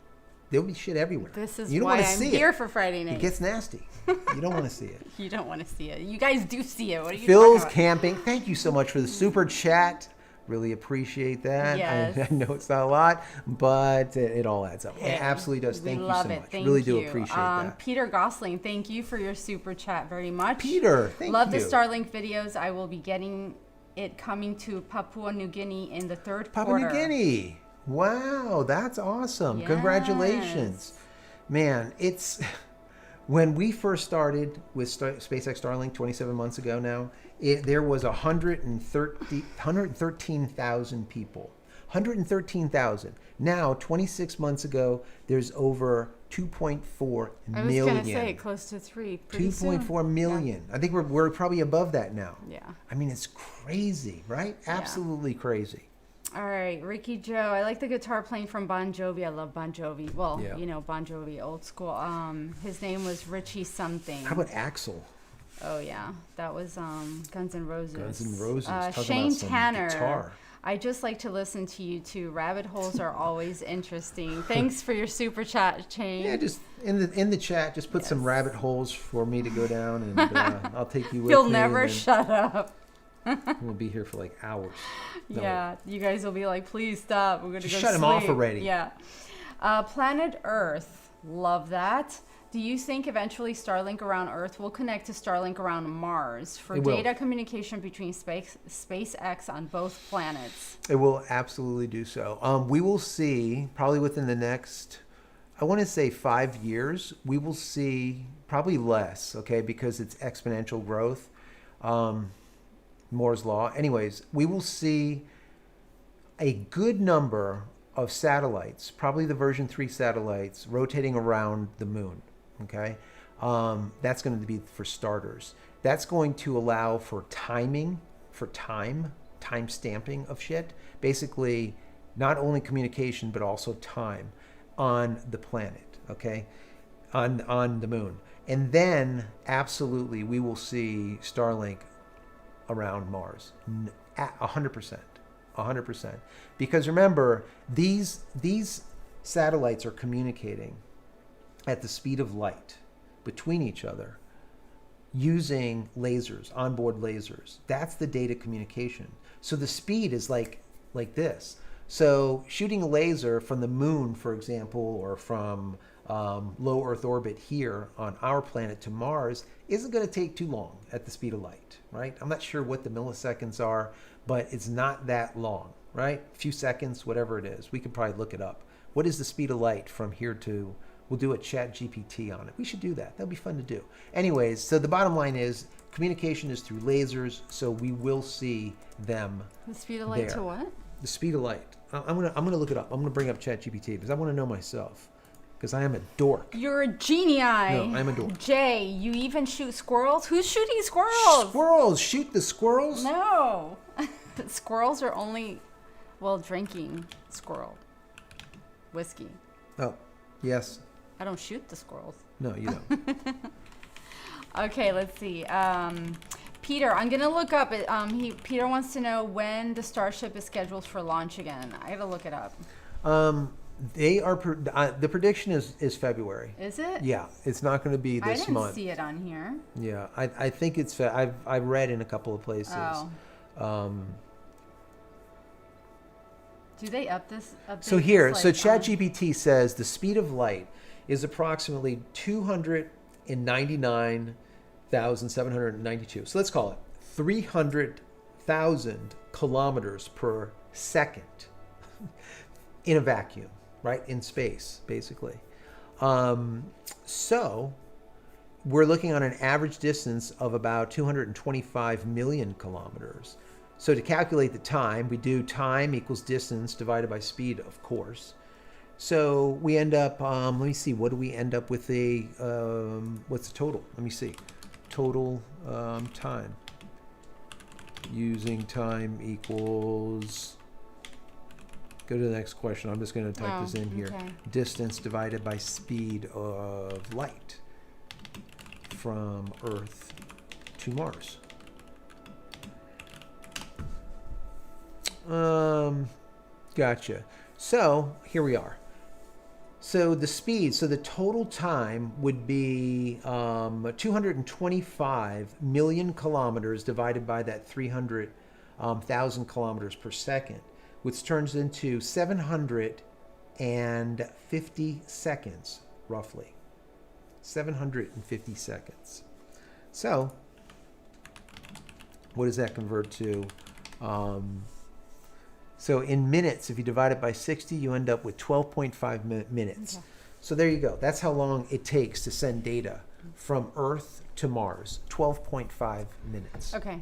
There'll be shit everywhere. This is why I'm here for Friday night. It gets nasty. You don't want to see it. You don't want to see it. You guys do see it. What are you Phil's talking about? Camping. Thank you so much for the super chat. Really appreciate that. Yes. I know it's not a lot, but it all adds up. It absolutely does. Thank you so much. Really do appreciate that. Peter Gosling, thank you for your super chat very much. Peter, thank you. Love the Starlink videos. I will be getting it coming to Papua New Guinea in the third Papua quarter. New Guinea. Wow, that's awesome. Yes. Congratulations. Man, it's when we first started with SpaceX Starlink 27 months ago now, there was 113,000 people. 113,000. Now, 26 months ago, there's over 2.4 million. I was going to say close to 3. 2.4 million. Yeah. I think we're probably above that now. Yeah. I mean, it's crazy, right? Absolutely crazy. All right, Ricky Joe. I like the guitar playing from Bon Jovi. I love Bon Jovi. Well, you know, Bon Jovi, old school. His name was Richie something. How about Axl? Oh, yeah. That was Guns N' Roses. Guns N' Roses. Shane Tanner. Guitar. I just like to listen to you two. Rabbit holes are always interesting. Thanks for your super chat, Shane. Yeah, just in the chat, just put some rabbit holes for me to go down, and I'll take you with You'll me. You'll never shut up. We'll be here for like hours. No, yeah, you guys will be like, please stop. We're going to go shut him off already. Yeah. Planet Earth. Love that. Do you think eventually Starlink around Earth will connect to Starlink around Mars for data communication between SpaceX on both planets? It will absolutely do so. We will see probably within the next, I want to say 5 years, we will see probably less, okay, because it's exponential growth. Moore's law. Anyways, we will see a good number of satellites, probably the version 3 satellites, rotating around the moon. Okay, that's going to be for starters. That's going to allow for timing, for time stamping of shit. Basically, not only communication but also time on the planet. Okay, on the moon, and then absolutely we will see Starlink around Mars, 100%, 100%. Because remember, these satellites are communicating at the speed of light between each other using lasers, onboard lasers. That's the data communication. So the speed is like this. Shooting a laser from the moon, for example, or from low Earth orbit here on our planet to Mars isn't going to take too long at the speed of light, right? I'm not sure what the milliseconds are, but it's not that long, right? A few seconds, whatever it is. We could probably look it up. What is the speed of light from here to... We'll do a chat GPT on it. We should do that. That'll be fun to do. Anyways, so the bottom line is communication is through lasers, so we will see them. The speed of light there. To what? The speed of light. I'm gonna look it up. I'm gonna bring up chat GPT because I want to know myself. Because I am a dork. You're a genii. No, I'm a dork. Jay, you even shoot squirrels? Who's shooting squirrels? Squirrels! Shoot the squirrels? No. Squirrels are only, drinking squirrel. Whiskey. Oh, yes. I don't shoot the squirrels. No, you don't. Okay, let's see. Peter, I'm going to look up. Peter wants to know when the Starship is scheduled for launch again. I got to look it up. They are the prediction is February. Is it? Yeah, it's not going to be this month. I didn't see it on here. Yeah, I think it's I've read in a couple of places. Oh. Do they update so here, this, so ChatGPT says the speed of light is approximately 299,792. So let's call it 300,000 kilometers per second in a vacuum, right? In space, basically. So we're looking on an average distance of about 225 million kilometers. So to calculate the time, we do time equals distance divided by speed, of course. So we end up, let me see, what do we end up with what's the total? Let me see. Total time. Using time equals, go to the next question. I'm just going to type this in here. Okay. Distance divided by speed of light from Earth to Mars. Gotcha. So here we are. So the speed, so the total time would be 225 million kilometers divided by that 300,000 kilometers per second, which turns into 750 seconds, roughly. 750 seconds. So what does that convert to? So in minutes, if you divide it by 60, you end up with 12.5 minutes. Okay. So there you go. That's how long it takes to send data from Earth to Mars. 12.5 minutes. Okay.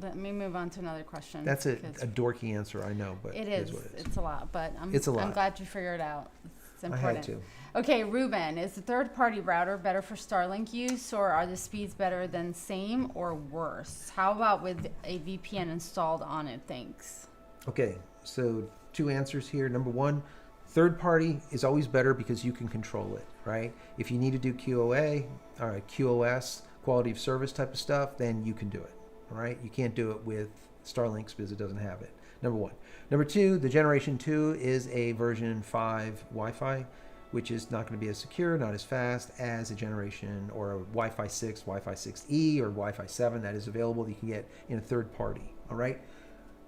Let me move on to another question. That's a because dorky answer, I know, but it it is. is what it is. It's a lot, but It's a lot. I'm glad you figured it out. It's I important. had to. Okay, Ruben, is the third-party router better for Starlink use, or are the speeds better than same or worse? How about with a VPN installed on it? Thanks. Okay, so 2 answers here. Number 1, third party is always better because you can control it, right? If you need to do QoA or QoS, quality of service type of stuff, then you can do it, all right? You can't do it with Starlink because it doesn't have it. Number 1. Number 2, the Generation 2 is a version 5 Wi-Fi, which is not going to be as secure, not as fast as a Generation or a Wi-Fi 6, Wi-Fi 6E, or Wi-Fi 7 that is available. You can get in a third party, all right?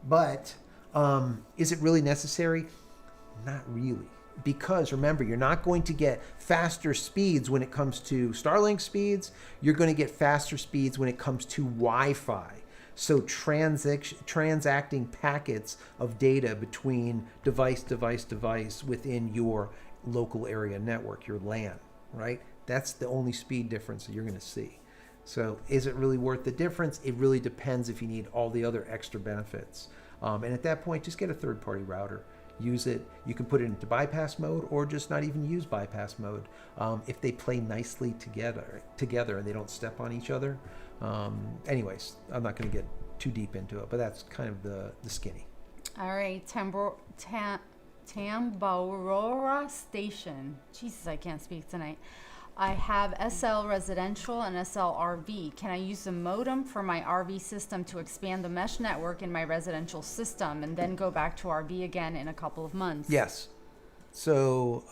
But is it really necessary? Not really. Because remember, you're not going to get faster speeds when it comes to Starlink speeds. You're going to get faster speeds when it comes to Wi-Fi. So transacting packets of data between device within your local area network, your LAN, right? That's the only speed difference that you're going to see. So is it really worth the difference? It really depends if you need all the other extra benefits. And at that point, just get a third-party router. Use it. You can put it into bypass mode or just not even use bypass mode if they play nicely together and they don't step on each other. Anyways, I'm not going to get too deep into it, but that's kind of the skinny. All right, Tamborora Station. Jesus, I can't speak tonight. I have SL Residential and SL RV. Can I use the modem for my RV system to expand the mesh network in my residential system and then go back to RV again in a couple of months? Yes. So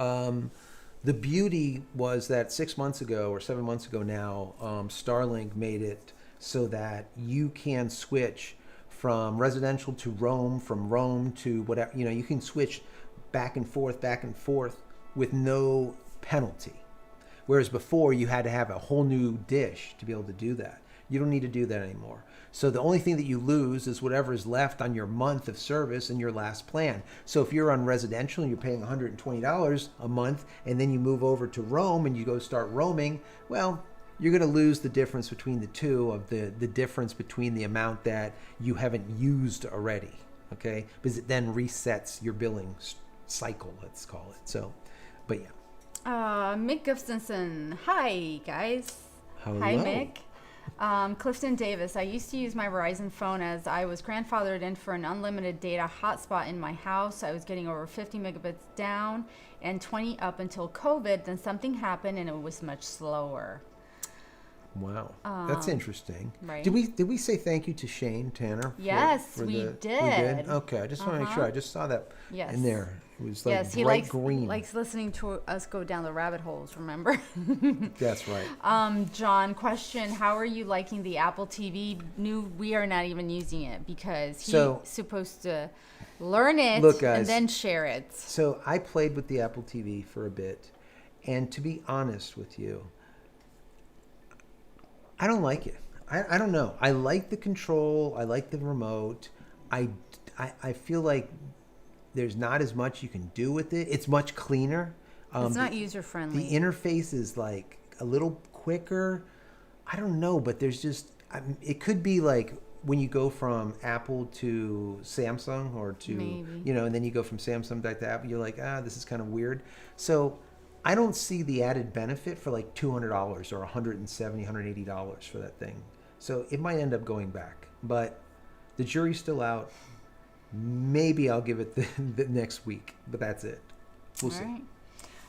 the beauty was that 6 months ago or 7 months ago now, Starlink made it so that you can switch from residential to roam, from roam to whatever, you can switch back and forth with no penalty. Whereas before you had to have a whole new dish to be able to do that. You don't need to do that anymore. So the only thing that you lose is whatever is left on your month of service in your last plan. So if you're on residential and you're paying $120 a month and then you move over to roam and you go start roaming, well, you're going to lose the difference between the two of the difference between the amount that you haven't used already, okay? Because it then resets your billing cycle, let's call it. So, but yeah. Mick Gustafson. Hi, guys. Hello. Hi, Mick. Clifton Davis. I used to use my Verizon phone as I was grandfathered in for an unlimited data hotspot in my house. I was getting over 50 megabits down and 20 up until COVID. Then something happened and it was much slower. Wow, that's interesting. Right. Did we say thank you to Shane Tanner? Yes, we did. We did. Okay, I just want to make sure. I just saw that in there. It was like yes, he bright green. likes listening to us go down the rabbit holes. Remember? That's right. John, question: how are you liking the Apple TV? We are not even using it because he's supposed to learn it and then share it. So I played with the Apple TV for a bit, and to be honest with you, I don't like it. I don't know. I like the control. I like the remote. I feel like there's not as much you can do with it. It's much cleaner. It's not user friendly. The interface is like a little quicker. I don't know, but there's just it could be like when you go from Apple to Samsung or to and then you go from Samsung back to Apple. You're like, this is kind of weird. So I don't see the added benefit for like $200 or $170, $180 for that thing. So it might end up going back, but the jury's still out. Maybe I'll give it the next week, but that's it. We'll see.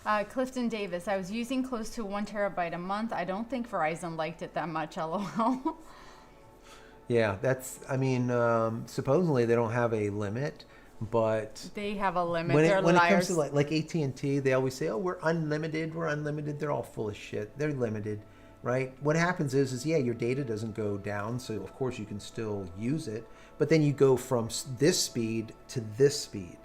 Right. Clifton Davis, I was using close to 1 terabyte a month. I don't think Verizon liked it that much, LOL. Yeah, supposedly they don't have a limit. But they have a limit. When They're it liars. comes to like AT&T, they always say, "Oh, we're unlimited. We're unlimited." They're all full of shit. They're limited, right? What happens is your data doesn't go down, so of course you can still use it. But then you go from this speed to this speed.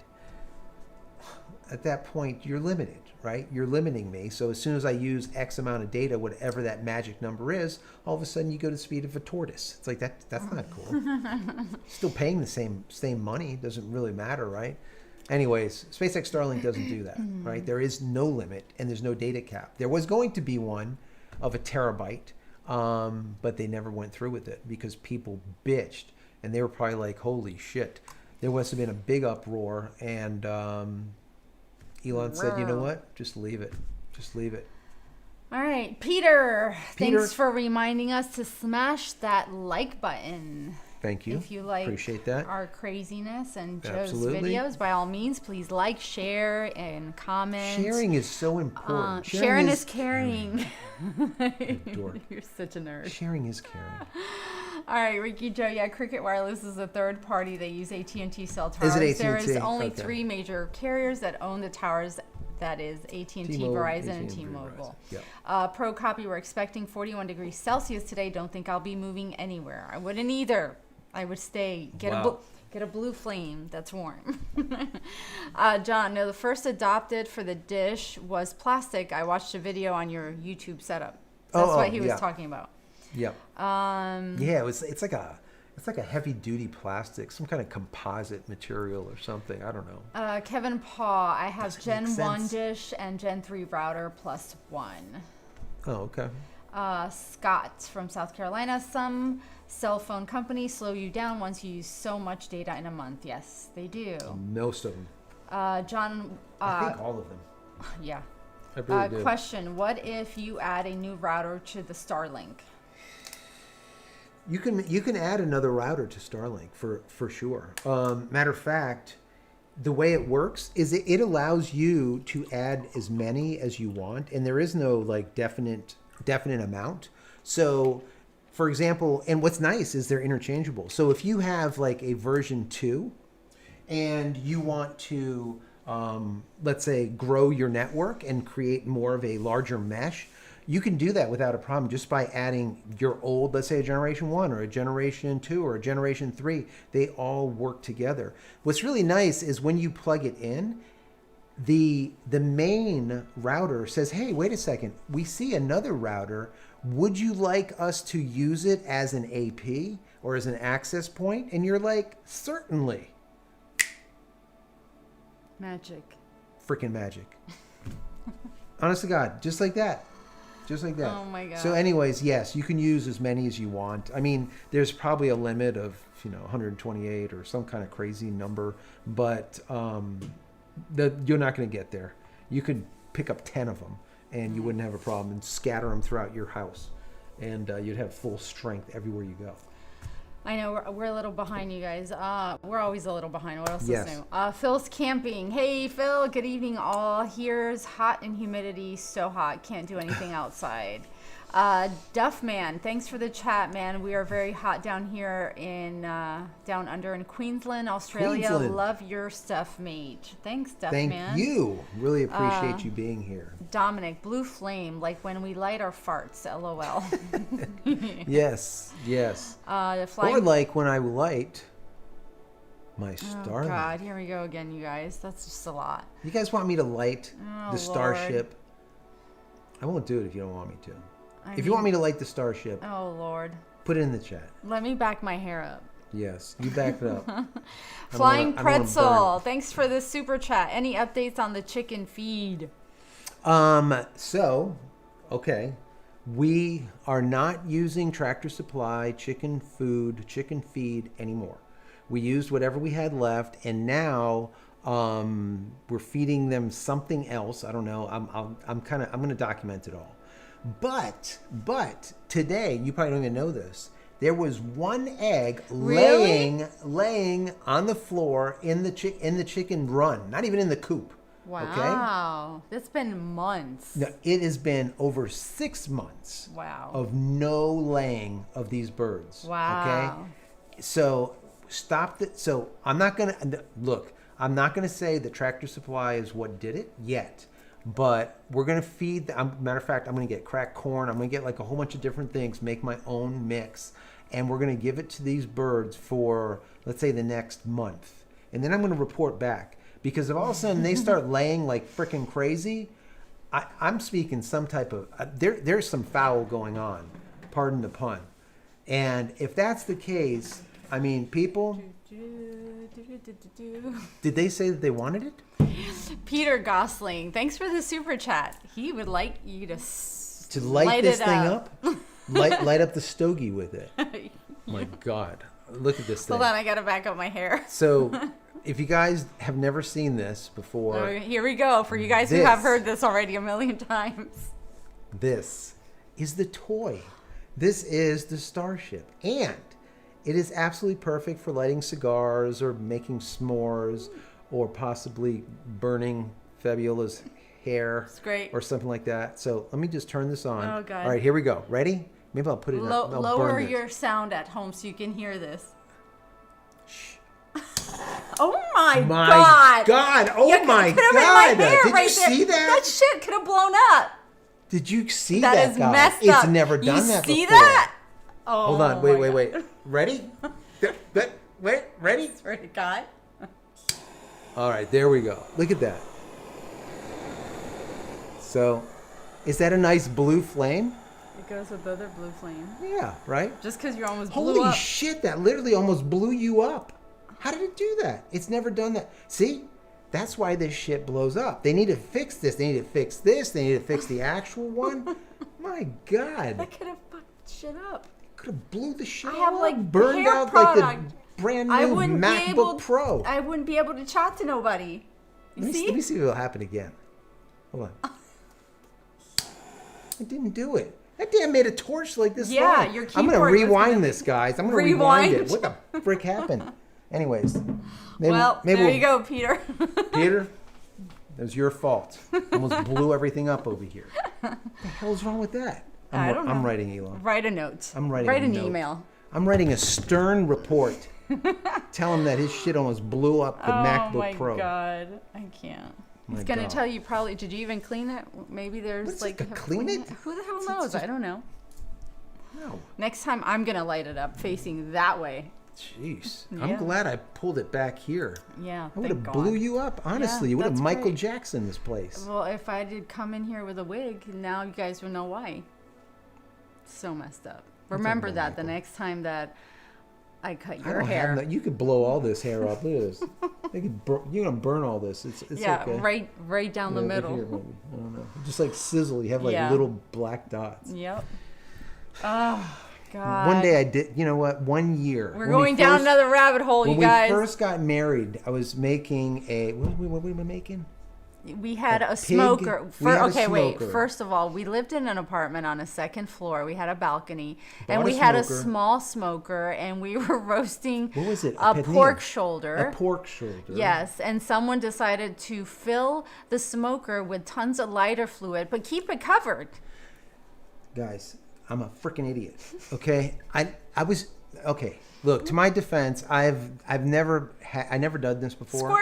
at that point, you're limited, right? You're limiting me. So as soon as I use X amount of data, whatever that magic number is, all of a sudden you go to the speed of a tortoise. It's like that's not cool. Still paying the same money. Doesn't really matter, right? Anyways, SpaceX Starlink doesn't do that, right? There is no limit and there's no data cap. There was going to be one of 1 terabyte, but they never went through with it because people bitched and they were probably like, holy shit. There must have been a big uproar, and Elon said, you know what? Just leave it. Just leave it. All right, Peter, thanks for reminding us to smash that like button. Thank you. If you like Appreciate that. our craziness and Joe's Absolutely. videos, by all means, please like, share, and comment. Sharing is so important. Sharing is caring. Dork. You're such a nerd. Sharing is caring. All right, Ricky Joe. Yeah, Cricket Wireless is a third party. They use AT&T cell towers. Is it AT&T? There is only Okay. 3 major carriers that own the towers. That is AT&T, T-Mobile, Verizon, and AT&T, T-Mobile. Verizon. Yeah. Pro copy. We're expecting 41 degrees Celsius today. Don't think I'll be moving anywhere. I wouldn't either. I would stay. Get a blue flame that's warm. John, no, the first adopted for the dish was plastic. I watched a video on your YouTube setup. That's what he was talking about. Yep. Yeah, it's like a heavy duty plastic, some kind of composite material or something. I don't know. Kevin Paul, I have Doesn't make Gen 1 sense. dish and Gen 3 router plus 1. Oh, okay. Scott from South Carolina, some cell phone companies slow you down once you use so much data in a month. Yes, they do. Most of them. John, I think all of them. yeah. I really do. Question, what if you add a new router to the Starlink? You can add another router to Starlink for sure. Matter of fact, the way it works is it allows you to add as many as you want, and there is no like definite amount. So, for example, and what's nice is they're interchangeable. So if you have like a version 2 and you want to, let's say, grow your network and create more of a larger mesh, you can do that without a problem just by adding your old, let's say a generation 1 or a generation 2 or a generation 3. They all work together. What's really nice is when you plug it in, the main router says, hey, wait a second, we see another router. Would you like us to use it as an AP or as an access point? And you're like, certainly. Magic. Freaking magic. Honest to God, just like that. Just like that. Oh my God. So anyways, yes, you can use as many as you want. I mean, there's probably a limit of, 128 or some kind of crazy number, but you're not going to get there. You could pick up 10 of them and you wouldn't have a problem, and scatter them throughout your house, and you'd have full strength everywhere you go. I know we're a little behind, you guys. We're always a little behind. What else Yes. is new? Phil's camping. Hey, Phil. Good evening, all. Here's hot and humidity. So hot. Can't do anything outside. Duffman, thanks for the chat, man. We are very hot down here in down under in Queensland, Australia. Queensland. Love your stuff, mate. Thanks, Duffman. Thank you. Really appreciate you being here. Dominic, blue flame, like when we light our farts. LOL. Yes. The flying. Or like when I light my Starlink. Oh God, here we go again, you guys. That's just a lot. You guys want me to light Oh, the Lord. Starship? I won't do it if you don't want me to. I If you want me to light the Starship, Oh Lord. put it in the chat. Let me back my hair up. Yes, you back it up. Flying I don't wanna Pretzel, thanks for the super chat. Any updates on the chicken feed? So, okay. We are not using Tractor Supply chicken feed anymore. We used whatever we had left, and now we're feeding them something else. I don't know. I'm going to document it all. But today, you probably don't even know this. There was one egg Really? laying on the floor in the chicken run, not even in the coop. Wow. That's been months. No, it has been over 6 months Wow. of no laying of these birds. Wow. Okay. So stop that. So I'm not going to look. I'm not going to say that Tractor Supply is what did it yet, but we're going to feed. Matter of fact, I'm going to get cracked corn. I'm going to get like a whole bunch of different things, make my own mix, and we're going to give it to these birds for, let's say, the next month, and then I'm going to report back. Because if all of a sudden they start laying like freaking crazy, I'm speaking some type of there's some foul going on. Pardon the pun. And if that's the case, I mean, people. Did they say that they wanted it? Peter Gosling, thanks for the super chat. He would like you to light this thing up. light up the stogie with it. My God, look at this thing. Hold on, I gotta back up my hair. So, if you guys have never seen this before, here we go. For you guys who have heard this already a million times, this is the toy. This is the Starship, and it is absolutely perfect for lighting cigars or making s'mores or possibly burning Fabiola's hair. It's great. Or something like that. So let me just turn this on. Oh, God. All right, here we go. Ready? Maybe I'll put it I'll lower burn your sound at home so you can hear this. Shh. Oh my God! Oh my God! Did you see that? That shit could have blown up. Did you see that? That is guy? messed It's up. never done that before. You see that? Oh, hold on. Wait. Ready? Wait. Ready? Swear to God. All right, there we go. Look at that. So, is that a nice blue flame? It goes with the other blue flame. Yeah, right? Just because you almost blew up. Holy shit, that literally almost blew you up. How did it do that? It's never done that. See? That's why this shit blows up. They need to fix this. They need to fix this. They need to fix the actual one. My God. That could have fucked shit up. Could have blew the shit I have up. like Burned hair out product. like the brand new MacBook Pro. I wouldn't be able to chat to nobody. Let me see if it'll happen again. Hold on. It didn't do it. That damn made a torch like this long. Your keyboard. I'm going to rewind this, guys. I'm going to rewind it. What the frick happened? Anyways. Maybe there you go, Peter. Peter, it was your fault. Almost blew everything up over here. What the hell's wrong with that? I don't know. I'm writing Elon. Write a note. Write an email. I'm writing a stern report. Tell him that his shit almost blew up the MacBook Pro. Oh my God, I can't. He's gonna tell you probably. Did you even clean it? Maybe there's clean it. Who the hell knows? I don't know. No. Next time I'm gonna light it up facing that way. Jeez, Yeah. I'm glad I pulled it back here. Yeah, I would have blew you up. Honestly, you would have Michael great. Jackson this place. Well, if I did come in here with a wig, now you guys will know why. So messed up. Remember that the next time that I cut your hair. You could blow all this hair off. Look at this. You're gonna burn all this. It's okay. right down the middle. Here, maybe. I don't know. Just like sizzle. You have like little black dots. Yep. Oh God. One day I did. You know what? 1 year. We're going down another rabbit hole, you guys. When we first got married, I was making a. What were we making? We had a smoker. First of all, we lived in an apartment on a second floor. We had a balcony, and we had a small smoker, and we were roasting what was it? A pork shoulder. A pork shoulder. Yes, and someone decided to fill the smoker with tons of lighter fluid, but keep it covered. Guys, I'm a freaking idiot. Okay, I was okay. Look, to my defense, I've never done this before.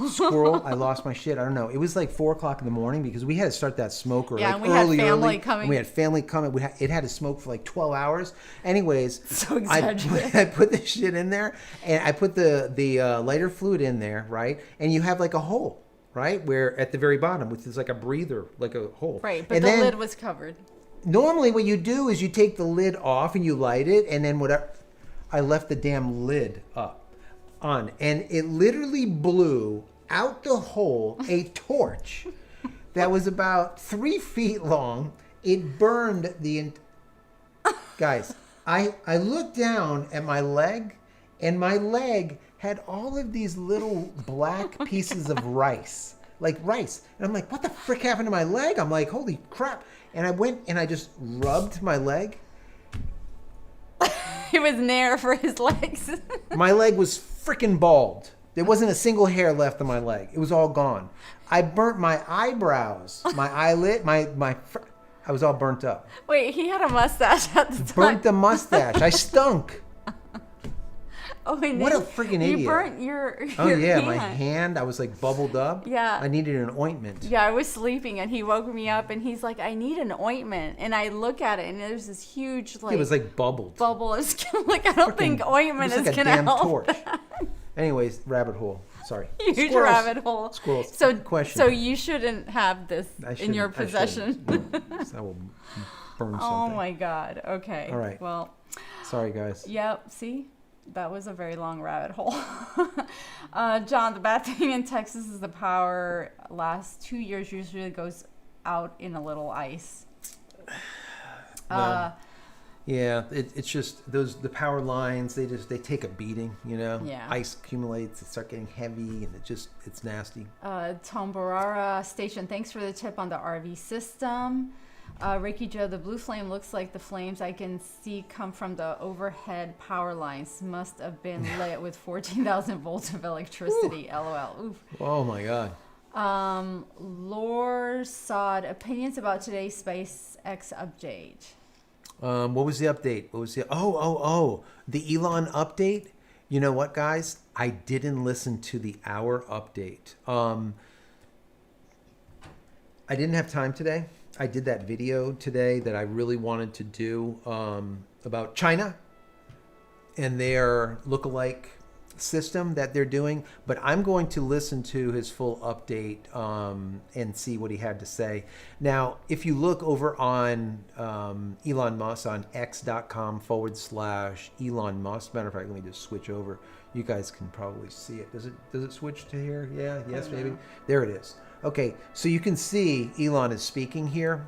Squirrel. I lost my shit. I don't know. It was like 4:00 in the morning because we had to start that smoker. Yeah, like and we had family coming. We had family coming. It had to smoke for like 12 hours. Anyways, so exaggerated. I put this shit in there, and I put the lighter fluid in there, right? And you have like a hole, right, where at the very bottom, which is like a breather, like a hole. Right, but the lid was covered. Normally, what you do is you take the lid off and you light it, and then whatever. I left the damn lid on, and it literally blew out the hole a torch that was about 3 feet long. It burned guys. I looked down at my leg, and my leg had all of these little black pieces of rice, like rice. And I'm like, what the frick happened to my leg? I'm like, holy crap! And I went and I just rubbed my leg. It was nair for his legs. My leg was freaking bald. There wasn't a single hair left on my leg. It was all gone. I burnt my eyebrows, my eyelid, I was all burnt up. Wait, he had a mustache at the time. Burnt the mustache. I stunk. Oh, and what a freaking idiot. You burnt your hand. My hand. I was like bubbled up. Yeah. I needed an ointment. Yeah, I was sleeping and he woke me up and he's like, I need an ointment. And I look at it and there's this huge it was like bubbled. Bubble. Like, I don't think ointment is going to help. Torch. Anyways, rabbit hole. sorry. Huge Squirrels. rabbit hole. Squirrels. So, Question. so you shouldn't have this in your I possession. I will burn something. Oh my God. Okay. All right. Well, sorry, guys. yep. See, that was a very long rabbit hole. John, the bad thing in Texas is the power last 2 years usually goes out in a little ice. No. Yeah, it's just the power lines. They take a beating, you know. Yeah. Ice accumulates. It starts getting heavy, and it's nasty. Tombarara Station, thanks for the tip on the RV system. Ricky Joe, the blue flame looks like the flames I can see come from the overhead power lines. Must have been lit with 14,000 volts of electricity. LOL. Oof. Oh my God. Lore Sod, opinions about today's SpaceX update. What was the update? What was the the Elon update? You know what, guys? I didn't listen to the hour update. I didn't have time today. I did that video today that I really wanted to do about China and their lookalike system that they're doing, but I'm going to listen to his full update and see what he had to say. Now, if you look over on Elon Musk on x.com/Elon Musk, matter of fact, let me just switch over. You guys can probably see it. Does it switch to here? Yeah, yes, maybe. There it is. Okay, so you can see Elon is speaking here.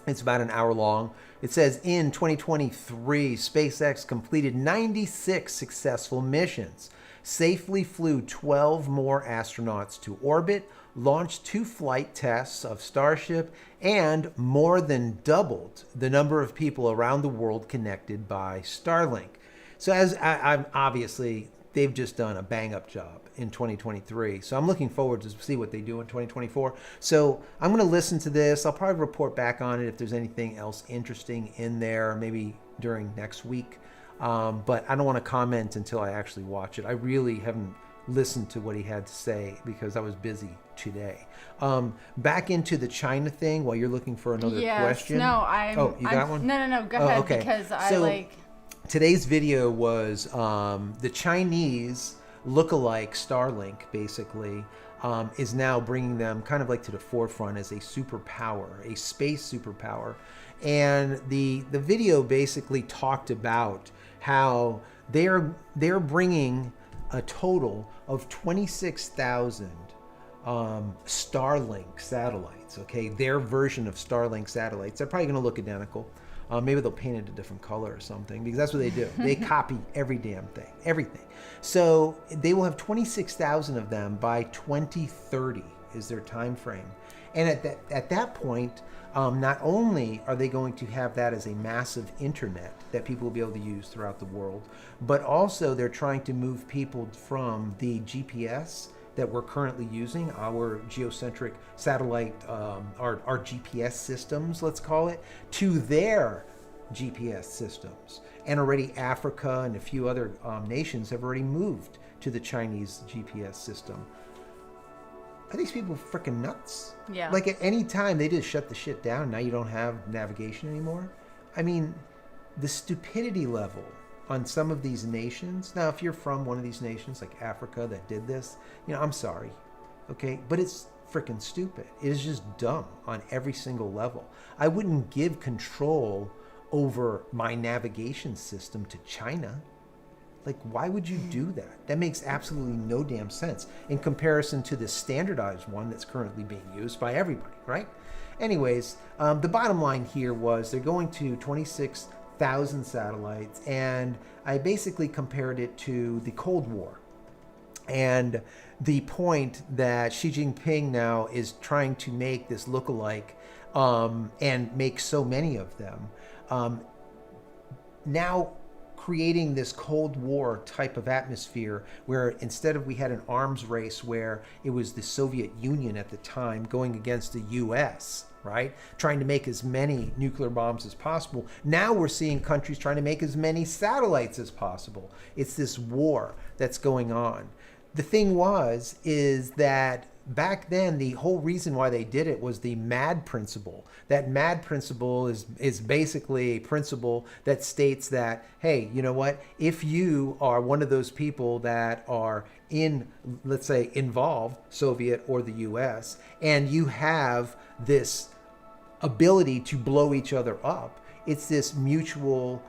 It's about an hour long. It says, in 2023, SpaceX completed 96 successful missions, safely flew 12 more astronauts to orbit, launched 2 flight tests of Starship, and more than doubled the number of people around the world connected by Starlink. So as I'm obviously, they've just done a bang-up job in 2023. So I'm looking forward to see what they do in 2024. So I'm going to listen to this. I'll probably report back on it if there's anything else interesting in there, maybe during next week. But I don't want to comment until I actually watch it. I really haven't listened to what he had to say because I was busy today. Back into the China thing while you're looking for another question. No, you got one? No, go ahead, okay. because Today's video was the Chinese lookalike Starlink, basically, is now bringing them kind of like to the forefront as a superpower, a space superpower. And the video basically talked about how they're bringing a total of 26,000 Starlink satellites. Okay, their version of Starlink satellites. They're probably going to look identical. Maybe they'll paint it a different color or something, because that's what they do. They copy every damn thing, everything. So they will have 26,000 of them by 2030 is their time frame. And at that point, not only are they going to have that as a massive internet that people will be able to use throughout the world, but also they're trying to move people from the GPS that we're currently using, our geocentric satellite, our GPS systems, let's call it, to their GPS systems. And already Africa and a few other nations have already moved to the Chinese GPS system. Are these people freaking nuts? Yeah. Like at any time, they just shut the shit down. Now you don't have navigation anymore. I mean, the stupidity level on some of these nations. Now, if you're from one of these nations like Africa that did this, I'm sorry, okay? But it's freaking stupid. It is just dumb on every single level. I wouldn't give control over my navigation system to China. Like, why would you do that? That makes absolutely no damn sense in comparison to the standardized one that's currently being used by everybody, right? Anyways, the bottom line here was they're going to 26,000 satellites, and I basically compared it to the Cold War. And the point that Xi Jinping now is trying to make this lookalike and make so many of them, now creating this Cold War type of atmosphere where instead of we had an arms race where it was the Soviet Union at the time going against the US, right? Trying to make as many nuclear bombs as possible. Now we're seeing countries trying to make as many satellites as possible. It's this war that's going on. The thing is that back then, the whole reason why they did it was the MAD principle. That MAD principle is basically a principle that states that, hey, you know what? If you are one of those people that are in, let's say, involved, Soviet or the US, and you have this ability to blow each other up. It's this mutual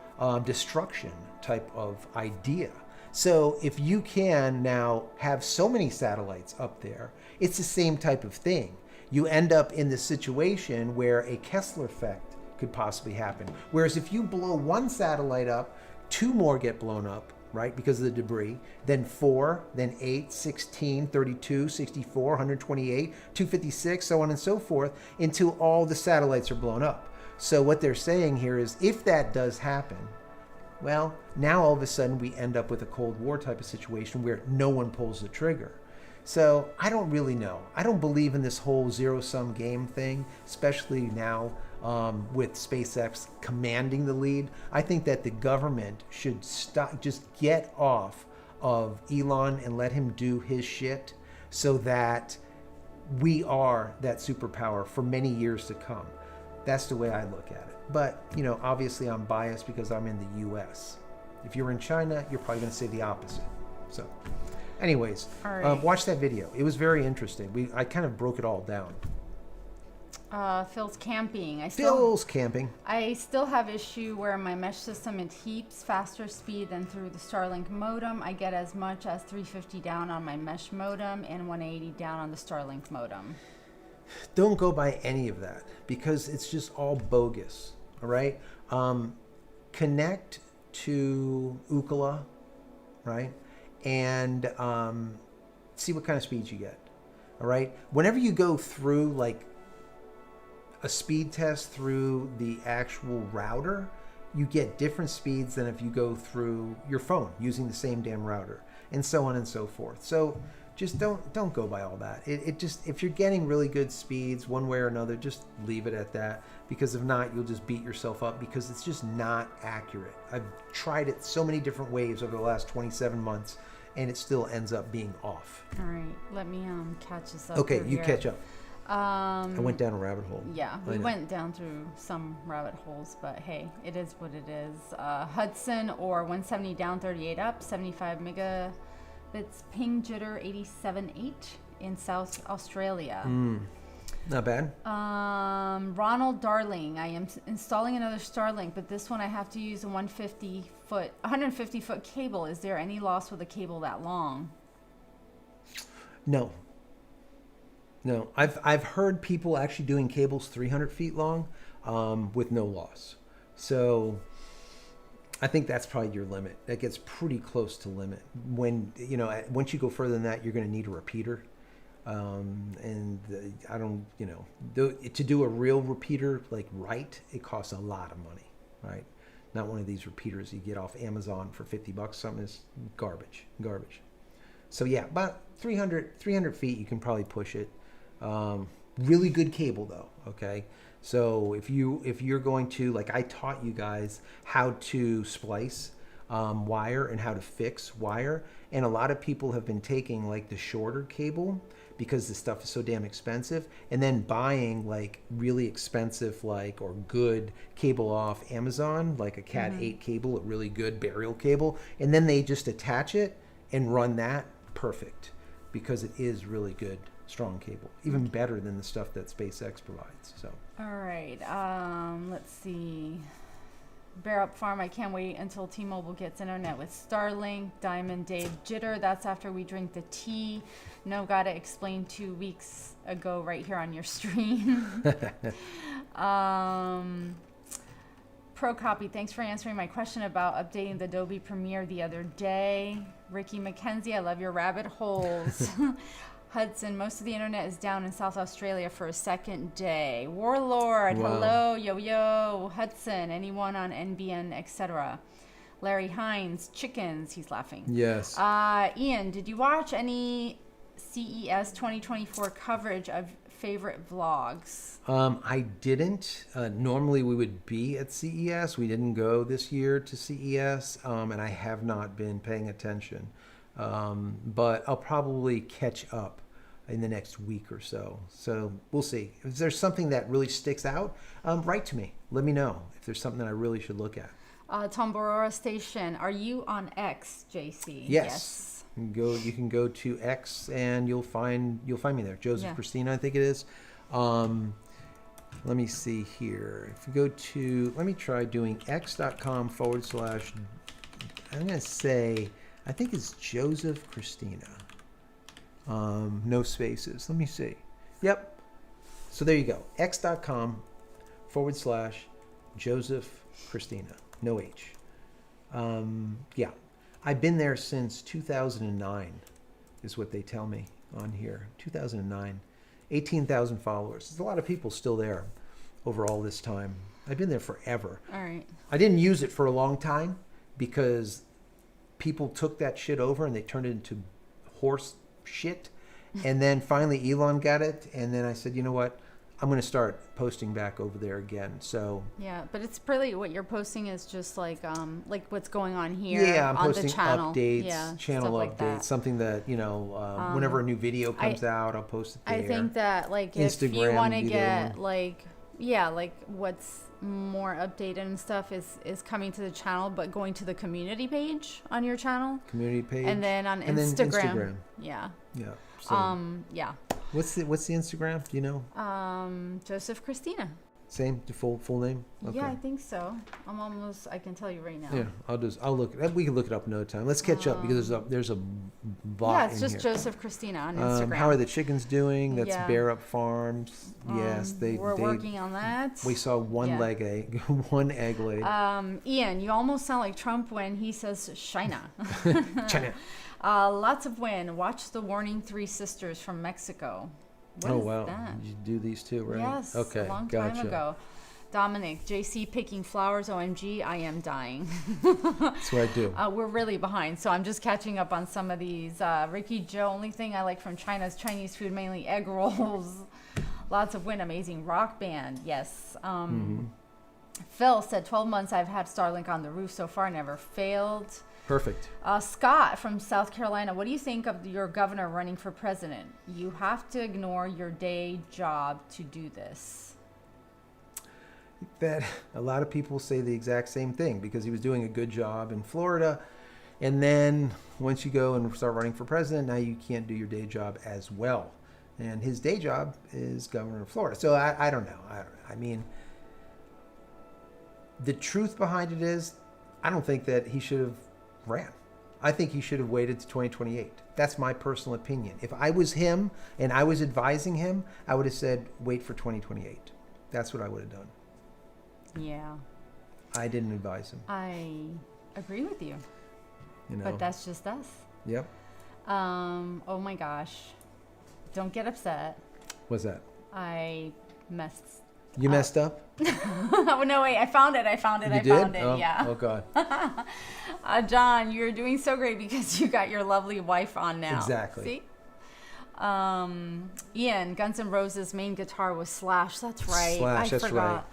destruction type of idea. So if you can now have so many satellites up there, it's the same type of thing. You end up in the situation where a Kessler effect could possibly happen. Whereas if you blow one satellite up, two more get blown up, right, because of the debris, then 4, then 8, 16, 32, 64, 128, 256, so on and so forth, until all the satellites are blown up. So what they're saying here is if that does happen, well, now all of a sudden we end up with a Cold War type of situation where no one pulls the trigger. So I don't really know. I don't believe in this whole zero-sum game thing, especially now with SpaceX commanding the lead. I think that the government should stop, just get off of Elon and let him do his shit so that we are that superpower for many years to come. That's the way I look at it. But, you know, obviously I'm biased because I'm in the US. If you're in China, you're probably going to say the opposite. So, anyways, right. Watch that video. It was very interesting. I kind of broke it all down. Phil's camping. Phil's camping. I still have issue where my mesh system, it heaps faster speed than through the Starlink modem. I get as much as 350 down on my mesh modem and 180 down on the Starlink modem. Don't go by any of that because it's just all bogus. All right. Connect to Ookla, right? And see what kind of speeds you get. All right. Whenever you go through like a speed test through the actual router, you get different speeds than if you go through your phone using the same damn router, and so on and so forth. So just don't go by all that. It just, if you're getting really good speeds one way or another, just leave it at that, because if not, you'll just beat yourself up because it's just not accurate. I've tried it so many different ways over the last 27 months and it still ends up being off. All right, let me catch this up. Okay, you here. catch up. I went down a rabbit hole. Yeah, we went down through some rabbit holes, but hey, it is what it is. Hudson or 170 down, 38 up, 75 megabits ping jitter, 87.8 in South Australia. Not bad. Ronald Darling, I am installing another Starlink, but this one I have to use a 150 foot cable. Is there any loss with a cable that long? No. I've heard people actually doing cables 300 feet long with no loss. So I think that's probably your limit. That gets pretty close to limit. When, you know, once you go further than that, you're going to need a repeater. I don't, you know, to do a real repeater like right, it costs a lot of money, right? Not one of these repeaters you get off Amazon for $50. Something is garbage. So yeah, about 300 feet, you can probably push it. Really good cable though. Okay. So if you're going to, like, I taught you guys how to splice wire and how to fix wire. And a lot of people have been taking like the shorter cable because the stuff is so damn expensive, and then buying like really expensive, like, or good cable off Amazon, like a Cat 8 cable, a really good burial cable. And then they just attach it and run that perfect because it is really good, strong cable, even better than the stuff that SpaceX provides. So all right, let's see. Bear Up Farm, I can't wait until T-Mobile gets internet with Starlink. Diamond Dave Jitter, that's after we drink the tea. No, gotta explain 2 weeks ago right here on your stream. Pro Copy, thanks for answering my question about updating the Adobe Premiere the other day. Ricky McKenzie, I love your rabbit holes. Hudson, most of the internet is down in South Australia for a second day. Warlord, wow. Hello, yo. Hudson, anyone on NBN, etc. Larry Hines, chickens, he's laughing. yes. Ian, did you watch any CES 2024 coverage of favorite vlogs? I didn't. Normally we would be at CES. We didn't go this year to CES, and I have not been paying attention. But I'll probably catch up in the next week or so. So we'll see. If there's something that really sticks out, write to me. Let me know if there's something that I really should look at. Tom Borora Station, are you on X, JC? Yes. You can go to X and you'll find me there. JCristina, I think it is. Let me see here. If you go to, let me try doing x.com / I'm going to say, I think it's JCristina. No spaces. Let me see. Yep. So there you go. x.com / JCristina. No H. Yeah. I've been there since 2009 is what they tell me on here. 2009. 18,000 followers. There's a lot of people still there over all this time. I've been there forever. All right. I didn't use it for a long time because people took that shit over and they turned it into horse shit. And then finally Elon got it. And then I said, you know what? I'm going to start posting back over there again. So yeah, but it's really what you're posting is just like what's going on here. Yeah, I'm on posting the channel. updates, channel like updates, that. something that, whenever a new video comes out, I'll post it there. I think that if you Instagram want to would be the get one. what's more updated and stuff is coming to the channel, but going to the community page on your channel. Community page. And then on and Instagram. Then Instagram. Yeah. Yeah. So, yeah. What's the Instagram? Do you know? JCristina. Same, the full name? Okay. Yeah, I think so. I can tell you right now. Yeah, I'll look. We can look it up in no time. Let's catch up because there's a lot. Yeah, it's in just here. JCristina on Instagram. How are the chickens doing? That's Yeah. Bear Up Farms. Yes, we're working on that. We saw one egg laid. Ian, you almost sound like Trump when he says China. China. Lots of wind. Watch the warning 3 sisters from Mexico. What is wow. that? You do these too, right? Yes, Okay, a long gotcha. time ago. Dominic, JC picking flowers, OMG, I am dying. That's what I do. We're really behind, so I'm just catching up on some of these. Ricky Joe, only thing I like from China is Chinese food, mainly egg rolls. Lots of wind, amazing rock band, yes. Phil said 12 months I've had Starlink on the roof so far, never failed. Perfect. Scott from South Carolina, what do you think of your governor running for president? You have to ignore your day job to do this. That a lot of people say the exact same thing because he was doing a good job in Florida. And then once you go and start running for president, now you can't do your day job as well. And his day job is governor of Florida. So I don't know. I mean, the truth behind it is, I don't think that he should have ran. I think he should have waited to 2028. That's my personal opinion. If I was him and I was advising him, I would have said, wait for 2028. That's what I would have done. Yeah. I didn't advise him. I agree with you. But that's just us. Yep. Oh my gosh. Don't get upset. What's that? I messed You messed up? Oh, no, wait. I found it. You found did? it. Oh, Yeah. oh, God. John, you're doing so great because you got your lovely wife on now. Exactly. See? Ian, Guns N' Roses' main guitar was Slash. That's right. Slash, I that's forgot.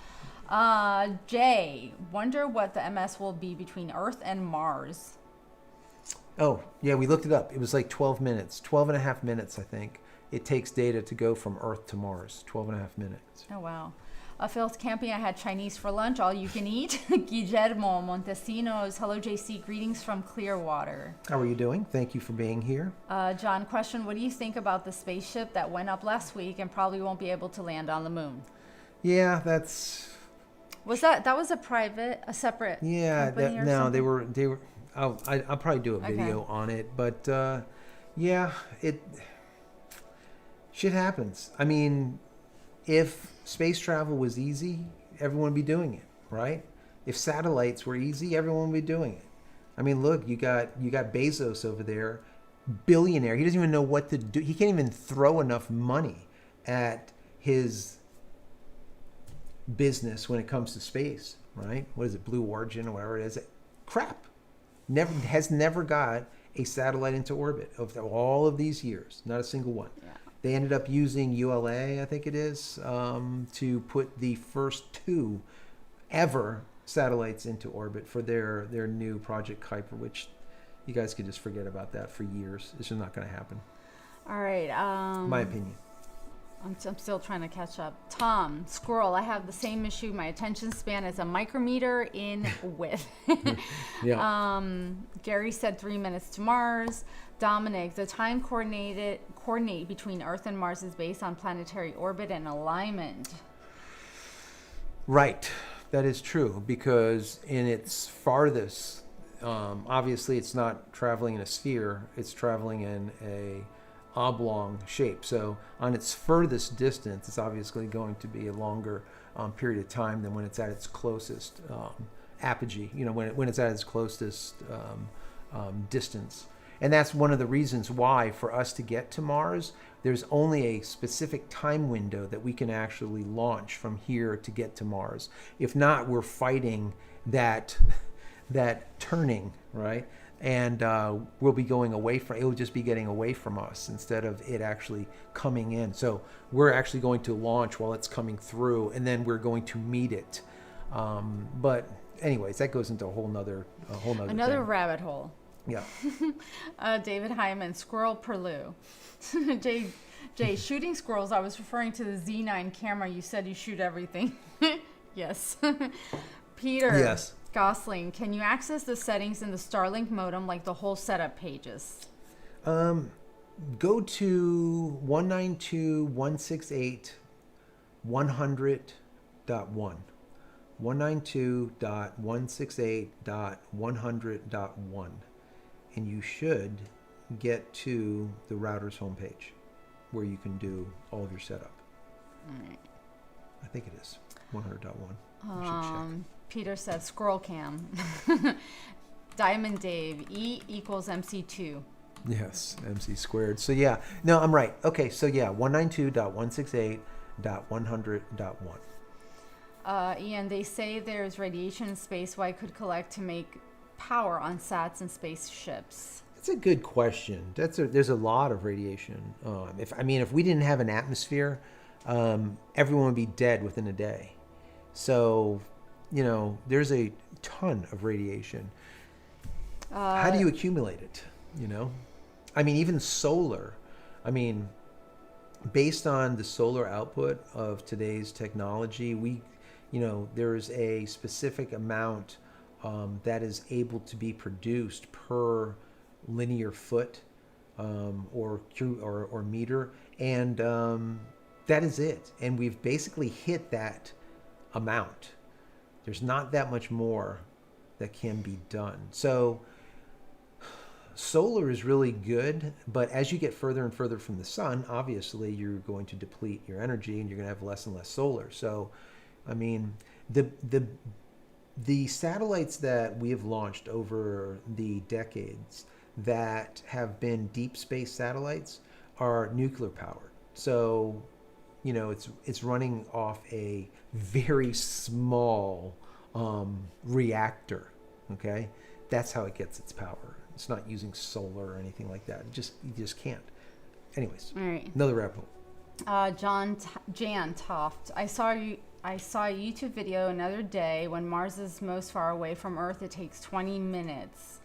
Jay, wonder what the MS will be between Earth and Mars. Oh, yeah, we looked it up. It was like 12 minutes, 12 and a half minutes, I think. It takes data to go from Earth to Mars, 12 and a half minutes. Oh, wow. Phil's camping. I had Chinese for lunch, all you can eat. Guillermo Montesinos. Hello, JC. Greetings from Clearwater. How are you doing? Thank you for being here. John, question. What do you think about the spaceship that went up last week and probably won't be able to land on the moon? Yeah, that's... That was a separate company or no, something? they were. I'll probably do a video on it, but yeah, shit happens. I mean, if space travel was easy, everyone would be doing it, right? If satellites were easy, everyone would be doing it. I mean, look, you got Bezos over there, billionaire. He doesn't even know what to do. He can't even throw enough money at his business when it comes to space, right? What is it, Blue Origin or whatever it is? Crap. Has never got a satellite into orbit of all of these years. Not a single one. Yeah. They ended up using ULA, I think it is, to put the first 2 ever satellites into orbit for their new Project Kuiper, which you guys could just forget about that for years. It's just not going to happen. All right. My opinion. I'm still trying to catch up. Tom, Squirrel, I have the same issue. My attention span is a micrometer in width. Yeah. Gary said 3 minutes to Mars. Dominic, the time coordinate between Earth and Mars is based on planetary orbit and alignment. Right, that is true, because in its farthest, obviously it's not traveling in a sphere, it's traveling in a oblong shape. So on its furthest distance, it's obviously going to be a longer period of time than when it's at its closest apogee, when it's at its closest distance. And that's one of the reasons why, for us to get to Mars, there's only a specific time window that we can actually launch from here to get to Mars. If not, we're fighting that turning, right? And we'll be going away from it. Will just be getting away from us instead of it actually coming in. So we're actually going to launch while it's coming through, and then we're going to meet it. But anyways, that goes into a whole nother Another thing. rabbit hole. Yeah. David Hyman, Squirrel Perlu. Jay, shooting squirrels. I was referring to the Z9 camera. You said you shoot everything. Yes. Peter. Yes. Gosling, can you access the settings in the Starlink modem like the whole setup pages? Go to 192.168.100.1. 192.168.100.1. And you should get to the router's homepage where you can do all of your setup. All right. I think it is 100.1. You should check. Peter said squirrel cam. Diamond Dave, E equals MC2. Yes, MC squared. So yeah, no, I'm right. Okay, so yeah, 192.168.100.1. Ian, they say there's radiation in space. Why could collect to make power on sats and spaceships? That's a good question. There's a lot of radiation. If we didn't have an atmosphere, everyone would be dead within a day. So, there's a ton of radiation. How do you accumulate it? Even solar. Based on the solar output of today's technology, there's a specific amount that is able to be produced per linear foot or meter, and that is it. And we've basically hit that amount. There's not that much more that can be done. So solar is really good, but as you get further and further from the sun, obviously you're going to deplete your energy and you're going to have less and less solar. So, the satellites that we have launched over the decades that have been deep space satellites are nuclear powered. So, it's running off a very small reactor. Okay, that's how it gets its power. It's not using solar or anything like that. You just can't. Anyways, all right. Another rabbit hole. Jan Toft. I saw a YouTube video another day. When Mars is most far away from Earth, it takes 20 minutes.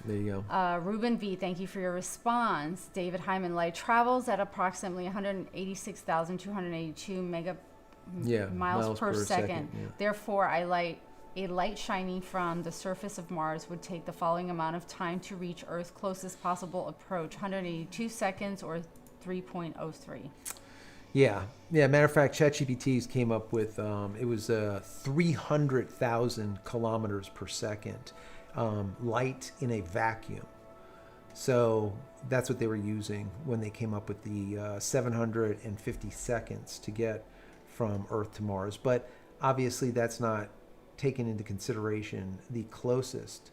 There you go. Ruben V, thank you for your response. David Hyman, light travels at approximately 186,282 miles per second. Yeah. Therefore, a light shining from the surface of Mars would take the following amount of time to reach Earth's closest possible approach, 182 seconds or 3.03. Yeah. Matter of fact, ChatGPT came up with it was 300,000 kilometers per second, light in a vacuum. So that's what they were using when they came up with the 750 seconds to get from Earth to Mars. But obviously, that's not taken into consideration the closest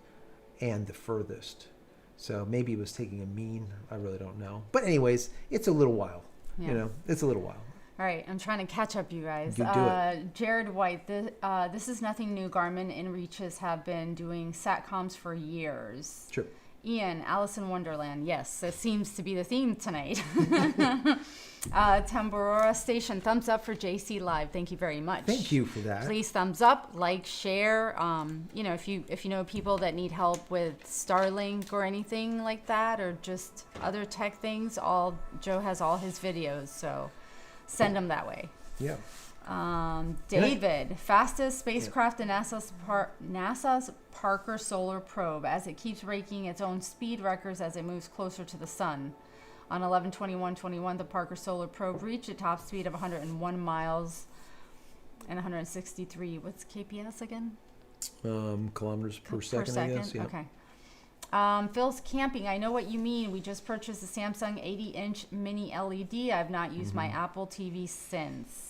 and the furthest. So maybe it was taking a mean. I really don't know. But anyways, it's a little while. Yeah. It's a little while. All right, I'm trying to catch up, you guys. You do it. Jared White, this is nothing new. Garmin inReaches have been doing SATCOMs for years. Sure. Ian, Alice in Wonderland. Yes, that seems to be the theme tonight. Tamborora Station, thumbs up for JC Live. Thank you very much. Thank you for that. Please thumbs up, like, share. If you know people that need help with Starlink or anything like that, or just other tech things, Joe has all his videos, so send them that way. Yeah. David, fastest spacecraft in NASA's Parker Solar Probe, as it keeps breaking its own speed records as it moves closer to the sun. On 11/21/21, the Parker Solar Probe reached a top speed of 101 miles and 163. What's KPS again? Kilometers per second, I guess. Yeah. Okay. Phil's camping. I know what you mean. We just purchased a Samsung 80-inch mini LED. I've not used my Apple TV since.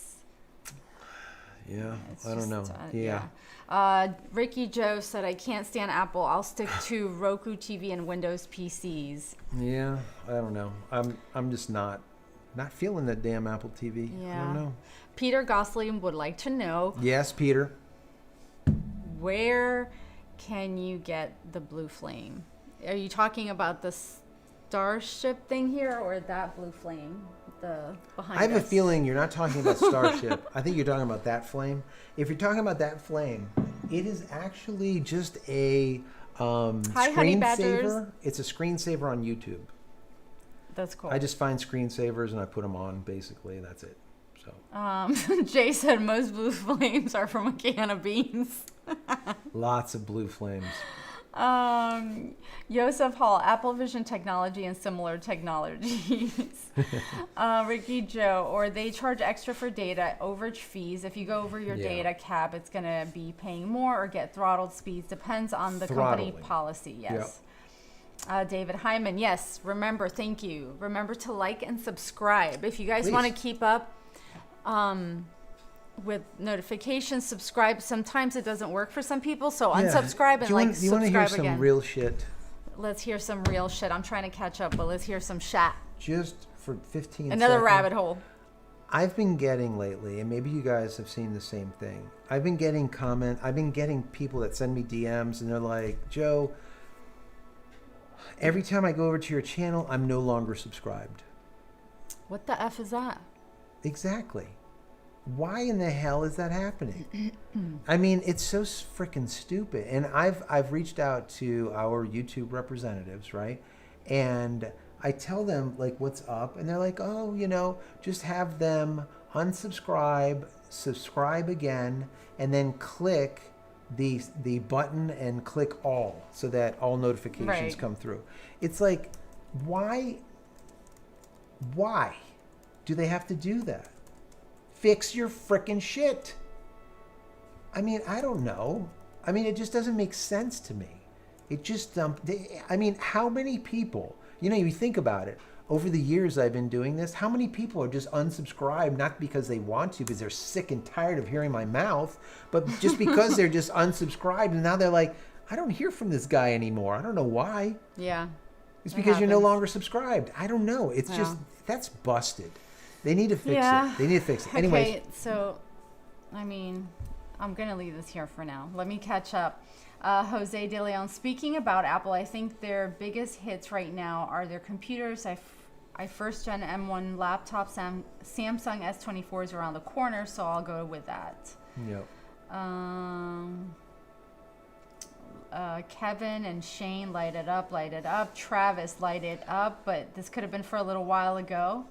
Yeah, It's I don't just, know. yeah. Ricky Joe said, I can't stand Apple. I'll stick to Roku TV and Windows PCs. Yeah, I don't know. I'm just not feeling that damn Apple TV. Yeah. I don't know. Peter Gosling would like to know, Yes, Peter. where can you get the blue flame? Are you talking about the Starship thing here or that blue flame? The behind I have a us? feeling you're not talking about Starship. I think you're talking about that flame. If you're talking about that flame, it is actually just a Hi, honey badgers. screensaver. It's a screensaver on YouTube. That's cool. I just find screensavers and I put them on, basically. That's it. So Jay said most blue flames are from a can of beans. lots of blue flames. Yosef Hall, Apple Vision technology and similar technologies. Ricky Joe, or they charge extra for data overage fees. If you go over your Yeah. data cap, it's going to be paying more or get throttled speeds. Depends on the company Throttling. policy. Yes. David Hyman, yes. Remember, thank you. Remember to like and subscribe. If you guys want to Please. keep up with notifications, subscribe. Sometimes it doesn't work for some people, so unsubscribe and Do you want to hear subscribe some again. real shit? Let's hear some real shit. I'm trying to catch up, but let's hear some chat. Just for 15 Another seconds. rabbit hole. I've been getting lately, and maybe you guys have seen the same thing. I've been getting people that send me DMs, and they're like, Joe, every time I go over to your channel, I'm no longer subscribed. What the F is that? Exactly. Why in the hell is that happening? I mean, it's so freaking stupid. And I've reached out to our YouTube representatives, right? And I tell them like what's up, and they're like, oh, just have them unsubscribe, subscribe again, and then click the button and click all so that all notifications Right. come through. It's like, why do they have to do that? Fix your frickin' shit. I mean, I don't know. I mean, it just doesn't make sense to me. It just, how many people, you think about it, over the years I've been doing this, how many people are just unsubscribed, not because they want to, because they're sick and tired of hearing my mouth, but just because they're just unsubscribed, and now they're like, I don't hear from this guy anymore. I don't know why. Yeah. It's It because you're no happens. longer subscribed. I don't know. It's Yeah. just, that's busted. They need to fix Yeah. it. They need to fix it. Anyways. Okay, so, I'm going to leave this here for now. Let me catch up. Jose De Leon, speaking about Apple, I think their biggest hits right now are their computers. I first gen M1 laptop, Samsung S24 is around the corner, so I'll go with that. Yep. Kevin and Shane, light it up. Travis, light it up, but this could have been for a little while ago.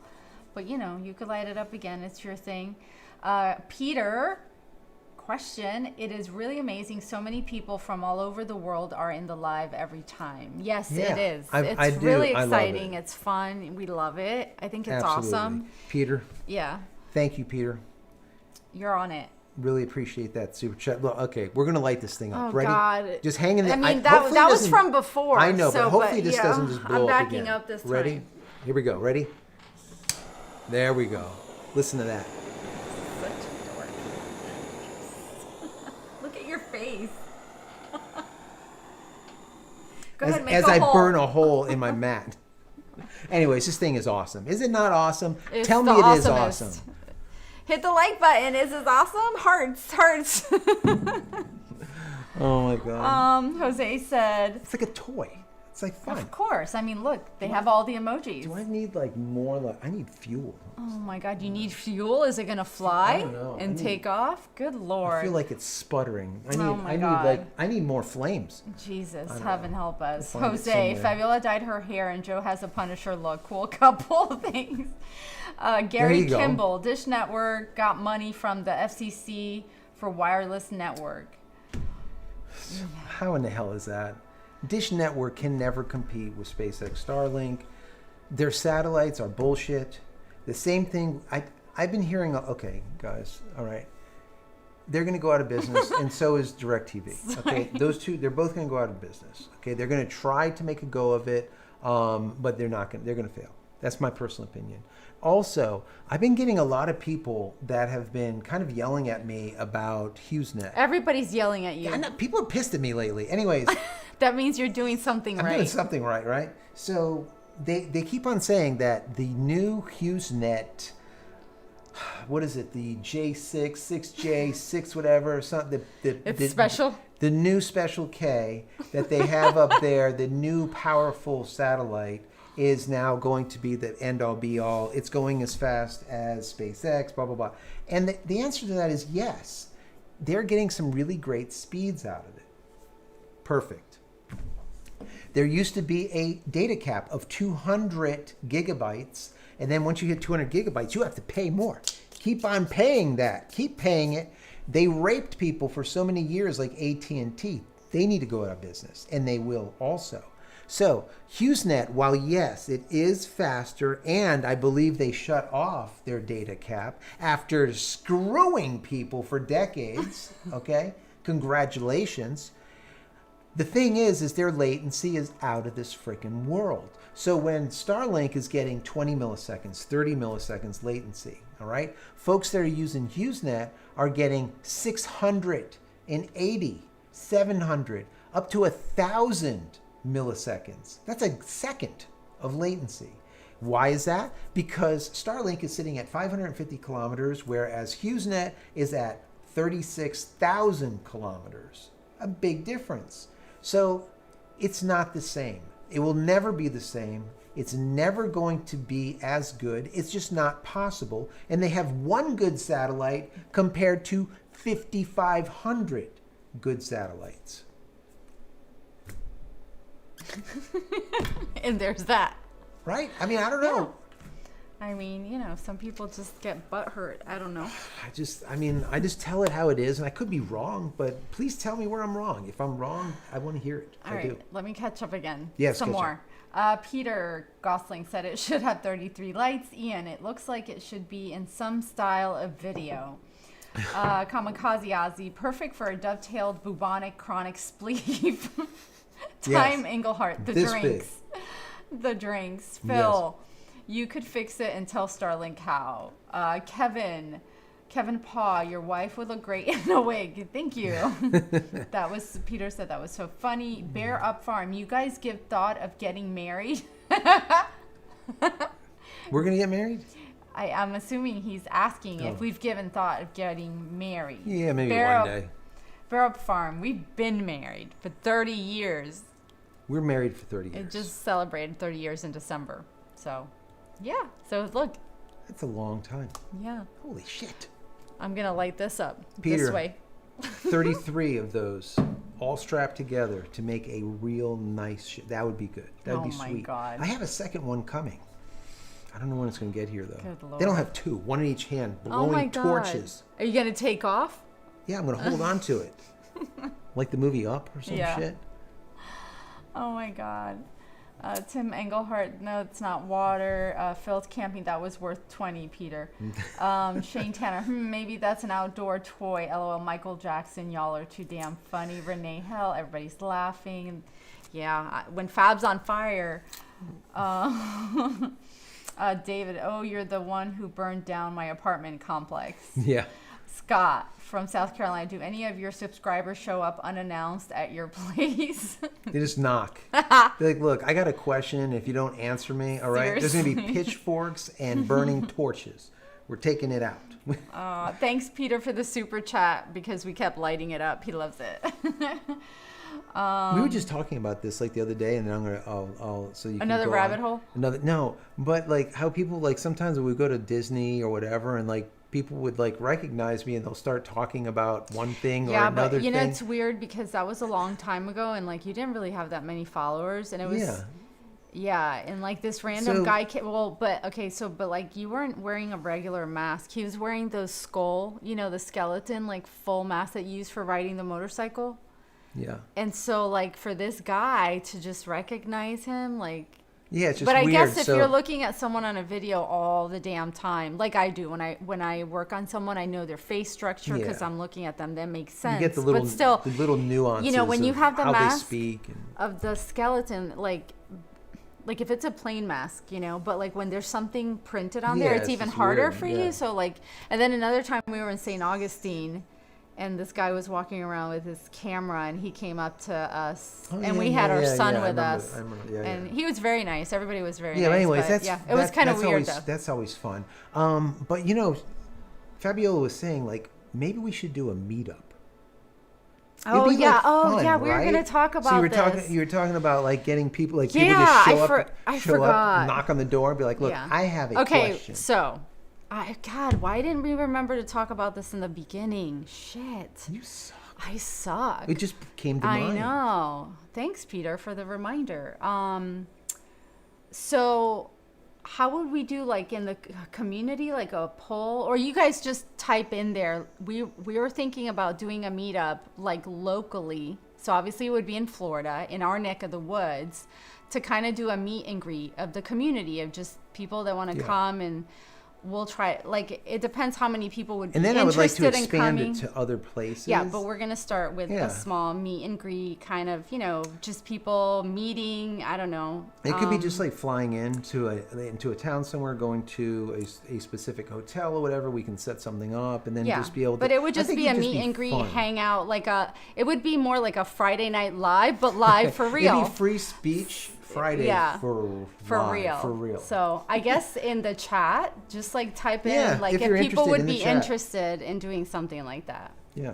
But, you could light it up again. It's your thing. Peter, question. It is really amazing. So many people from all over the world are in the live every time. Yes, Yeah, it is. I It's do. really I love exciting. it. It's fun. We love it. I think it's Absolutely. awesome. Peter, Yeah, thank you, Peter. you're on it. Really appreciate that super chat. Look, okay, we're gonna light this thing up. Oh, Ready? God. Just hang in there. I mean, hopefully that it was doesn't- from before. I know, so, but hopefully this doesn't just blow I'm up backing again. up this time. Ready? Here we go. Ready? There we go. Listen to that. Such a dork. Look at your face. Go ahead and make As a I hole. burn a hole in my mat. Anyways, this thing is awesome. Is it not awesome? It's Tell me the it is awesomest. awesome. Hit the like button. Is this awesome? Hearts. Oh my god. Jose said, It's like a toy. It's like fun. Of course. I mean, look, they have all the emojis. Do I need like more? Like I need fuel. Oh my God, you need fuel? Is it gonna fly I don't know. and take off? Good Lord. I feel like it's sputtering. I need more flames. Jesus, heaven help us. We'll find it Jose, somewhere. Fabiola dyed her hair and Joe has a Punisher look. Cool couple things. There Gary you go. Kimball, Dish Network got money from the FCC for wireless network. How in the hell is that? Dish Network can never compete with SpaceX Starlink. Their satellites are bullshit. The same thing, I've been hearing, okay, guys, all right. They're going to go out of business, and so is DirecTV. Okay, those two, they're both going to go out of business. Okay, they're going to try to make a go of it, but they're not going. They're going to fail. That's my personal opinion. Also, I've been getting a lot of people that have been kind of yelling at me about HughesNet. Everybody's yelling at you. I know, people are pissed at me lately. Anyways. That means you're doing something I'm right. doing something right, right? So they keep on saying that the new HughesNet, what is it? The J6, 6J, 6 whatever, something. It's special. The new Special K that they have up there, the new powerful satellite, is now going to be the end-all be-all. It's going as fast as SpaceX, blah, blah, blah. And the answer to that is yes. They're getting some really great speeds out of it. Perfect. There used to be a data cap of 200 gigabytes, and then once you hit 200 gigabytes, you have to pay more. Keep on paying that. Keep paying it. They raped people for so many years, like AT&T. They need to go out of business, and they will also. So HughesNet, while yes, it is faster, and I believe they shut off their data cap after screwing people for decades, okay? Congratulations. The thing is their latency is out of this freaking world. So when Starlink is getting 20 milliseconds, 30 milliseconds latency, all right? Folks that are using HughesNet are getting 680, 700, up to 1,000 milliseconds. That's a second of latency. Why is that? Because Starlink is sitting at 550 kilometers, whereas HughesNet is at 36,000 kilometers. A big difference. So it's not the same. It will never be the same. It's never going to be as good. It's just not possible. And they have one good satellite compared to 5,500 good satellites. And there's that. Right? I mean, I don't know. Yeah. I mean, you know, some people just get butthurt. I don't know. I just tell it how it is, and I could be wrong, but please tell me where I'm wrong. If I'm wrong, I want to hear it. All right, let me catch up again. Yes, some catch more. Peter Gosling said it should have 33 lights. Ian, it looks like it should be in some style of video. Kamikaze Ozzy, perfect for a dovetailed bubonic chronic spleeve. Time Englehart, the this drinks. Big. The drinks. Phil, you could fix it and tell Starlink how. Kevin Paw, your wife would look great in a wig. Thank you. That was, Peter said that was so funny. Bear Up Farm, you guys give thought of getting married? We're going to get married? I'm assuming he's asking if we've given thought of getting married. Yeah, maybe one day. Bear Up Farm, we've been married for 30 years. We're married for 30 years. It just celebrated 30 years in December. So, yeah. So, look. That's a long time. Yeah. Holy shit. I'm going to light this up Peter, this way. 33 of those all strapped together to make a real nice that would be good. That would be sweet. Oh, my God. I have a second one coming. I don't know when it's going to get here, though. Good Lord. They don't have two. One in each hand, blowing torches. Are you going to take off? Yeah, I'm going to hold on to it. Like the movie Up or some shit. Oh, my God. Tim Englehart, no, it's not water. Phil's camping, that was worth 20, Peter. Shane Tanner, maybe that's an outdoor toy. LOL, Michael Jackson, y'all are too damn funny. Renee Hell, everybody's laughing. Yeah, when Fab's on fire. David, oh, you're the one who burned down my apartment complex. Yeah. Scott from South Carolina, do any of your subscribers show up unannounced at your place? They just knock. They're like, look, I got a question. If you don't answer me, all right, there's going to be pitchforks and burning torches. We're taking it out. Thanks, Peter, for the super chat because we kept lighting it up. He loves it. We were just talking about this like the other day, and then I'll so you Another can go rabbit on. hole? No, but like how people like sometimes when we go to Disney or whatever, and like people would like recognize me and they'll start talking about one thing or another but you know, thing. it's weird because that was a long time ago, and like you didn't really have that many followers, and it was. Yeah, and like this random guy but like you weren't wearing a regular mask. He was wearing those skull, the skeleton like full mask that you use for riding the motorcycle. Yeah. And so like for this guy to just recognize him, like yeah, it's just but I weird. guess if you're looking at someone on a video all the damn time, like I do when I work on someone, I know their face structure because I'm looking at them. That makes sense. You get the little, but still, the little nuances. When you have the how mask they speak of the skeleton, like if it's a plain mask, but like when there's something printed on there, it's even harder for you. So like, and then another time we were in St. Augustine, and this guy was walking around with his camera, and he came up to us, and we had our son with us, and he was very nice. Everybody was very nice. Yeah, anyways, it was kind of weird though. That's always fun. But Fabiola was saying like maybe we should do a meetup. Oh yeah, fun, we were gonna talk about this. You were talking about like getting people to show up, knock on the door, and be like, "Look, I have a question." Okay, so, God, why didn't we remember to talk about this in the beginning? Shit, you suck. I suck. It just came to mind. I know. Thanks, Peter, for the reminder. So, how would we do like in the community, like a poll, or you guys just type in there? We were thinking about doing a meetup like locally. So obviously it would be in Florida, in our neck of the woods, to kind of do a meet and greet of the community of just people that want to come, and we'll try. Like it depends how many people would be interested in coming. And then I would like to expand it to other places. Yeah, but we're gonna start with a small meet and greet, kind of, just people meeting. I don't know. It could be just like flying into a town somewhere, going to a specific hotel or whatever. We can set something up and then just be able to. But it would just be a meet and greet, hangout, it would be more like a Friday Night Live, but live for real. It'd be free speech Friday for real. So I guess in the chat, just like type in if people would be interested in doing something like that. Yeah.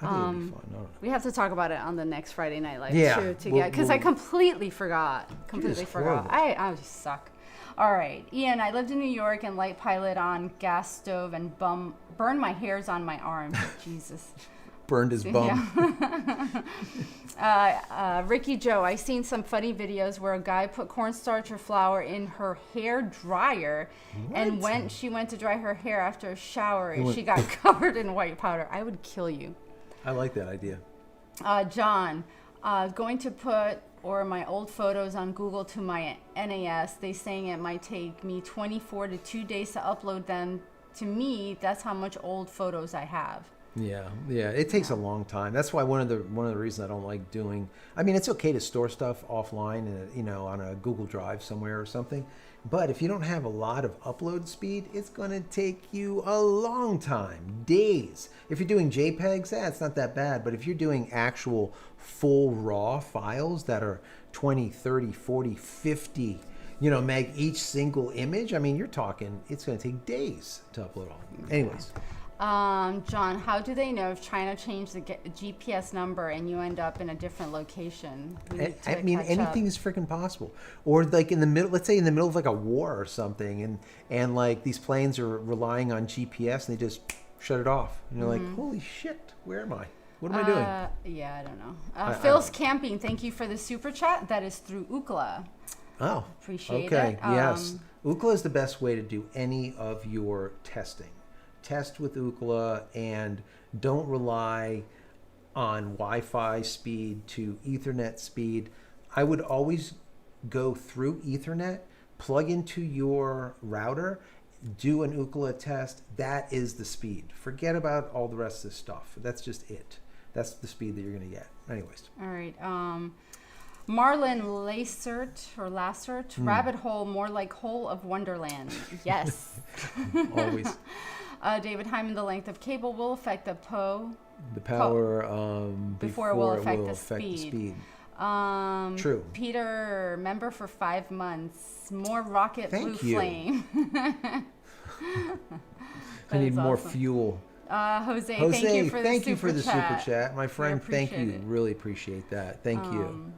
I think it'd be fun. I don't know. We have to talk about it on the next Friday Night Live too, because I completely forgot. I just suck. All right, Ian. I lived in New York and light pilot on gas stove and burned my hairs on my arms. Jesus. Burned his bum. Yeah. Ricky Joe, I seen some funny videos where a guy put cornstarch or flour in her hair dryer, and when she went to dry her hair after a shower, she got covered in white powder. I would kill you. I like that idea. John, going to put my old photos on Google to my NAS. They saying it might take me 24 to 2 days to upload them. To me, that's how much old photos I have. Yeah, it takes a long time. That's why one of the reasons I don't like doing. I mean, it's okay to store stuff offline, on a Google Drive somewhere or something. But if you don't have a lot of upload speed, it's going to take you a long time, days. If you're doing JPEGs, it's not that bad. But if you're doing actual full raw files that are 20, 30, 40, 50, meg each single image, I mean, you're talking, it's going to take days to upload all. Anyways. John, how do they know if China changed the GPS number and you end up in a different location? I mean, anything is freaking possible. Or like in the middle, let's say in the middle of like a war or something, and like these planes are relying on GPS and they just shut it off. And you're like, holy shit, where am I? What am I doing? Yeah, I don't know. Phil's Camping, thank you for the super chat. That is through Ookla. Oh, appreciate it. Okay, yes. Ookla is the best way to do any of your testing. Test with Ookla and don't rely on Wi-Fi speed to Ethernet speed. I would always go through Ethernet, plug into your router, do an Ookla test. That is the speed. Forget about all the rest of this stuff. That's just it. That's the speed that you're going to get. Anyways. All right. Marlon Lassert, rabbit hole, more like hole of Wonderland. Yes. Always. David Hyman, the length of cable will affect the power before it will affect the speed. True. Peter, member for 5 months. More rocket blue flame. I need more fuel. Jose, Jose, thank you for the super chat. My friend, thank you. appreciate it. Really appreciate that. Thank you.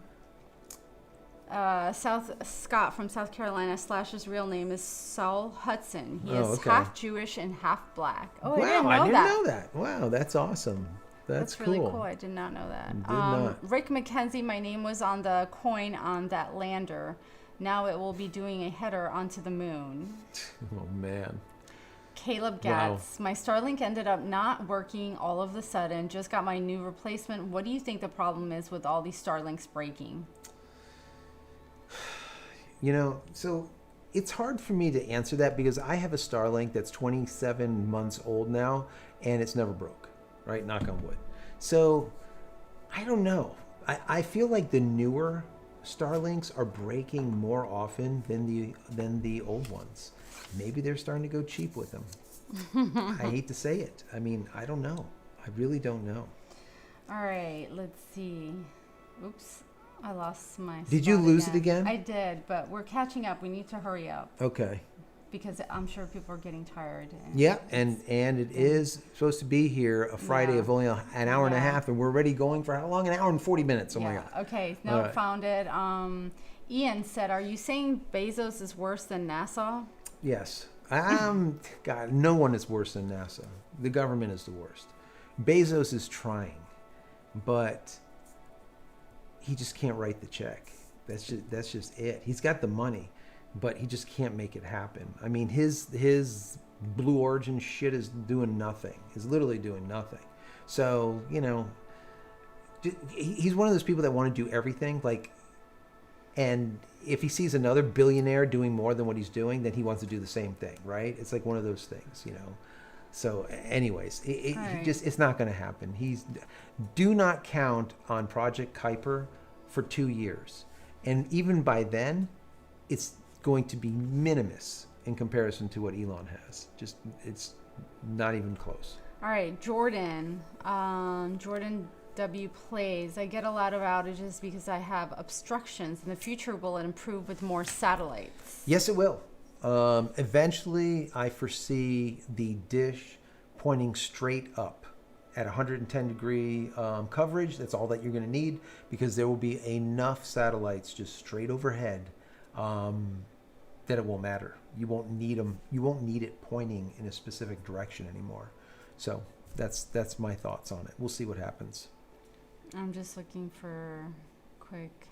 Scott from South Carolina / his real name is Saul Hudson. He is okay. half Jewish and half black. Oh, Wow, I didn't know that. Wow, that's awesome. That's really cool. cool. I did not know that. Did not. Rick McKenzie, my name was on the coin on that lander. Now it will be doing a header onto the moon. Oh, man. Caleb Gatz, my Starlink ended up not working all of a sudden. Just got my new replacement. What do you think the problem is with all these Starlinks breaking? So it's hard for me to answer that because I have a Starlink that's 27 months old now, and it's never broke, right? Knock on wood. So I don't know. I feel like the newer Starlinks are breaking more often than the old ones. Maybe they're starting to go cheap with them. I hate to say it. I mean, I don't know. I really don't know. All right, let's see. Oops, I lost my Did you lose again. it again? I did, but we're catching up. We need to hurry up. Okay. Because I'm sure people are getting tired. Yeah, and it is supposed to be here a Friday of only an hour and a half, and we're already going for how long? An hour and 40 minutes. Oh my God. Okay, no, found it. Ian said, "Are you saying Bezos is worse than NASA?" Yes. God, no one is worse than NASA. The government is the worst. Bezos is trying, but he just can't write the check. That's just it. He's got the money, but he just can't make it happen. I mean, his Blue Origin shit is doing nothing. Is literally doing nothing. So, he's one of those people that want to do everything. And if he sees another billionaire doing more than what he's doing, then he wants to do the same thing, right? It's like one of those things, So, anyways, it's not going to happen. Do not count on Project Kuiper for 2 years, and even by then, it's going to be minimus in comparison to what Elon has. It's not even close. All right, Jordan. Jordan W plays. I get a lot of outages because I have obstructions. In the future, will it improve with more satellites? Yes, it will. Eventually, I foresee the dish pointing straight up at 110-degree coverage. That's all that you're going to need because there will be enough satellites just straight overhead that it won't matter. You won't need them. You won't need it pointing in a specific direction anymore. So that's my thoughts on it. We'll see what happens. I'm just looking for quick.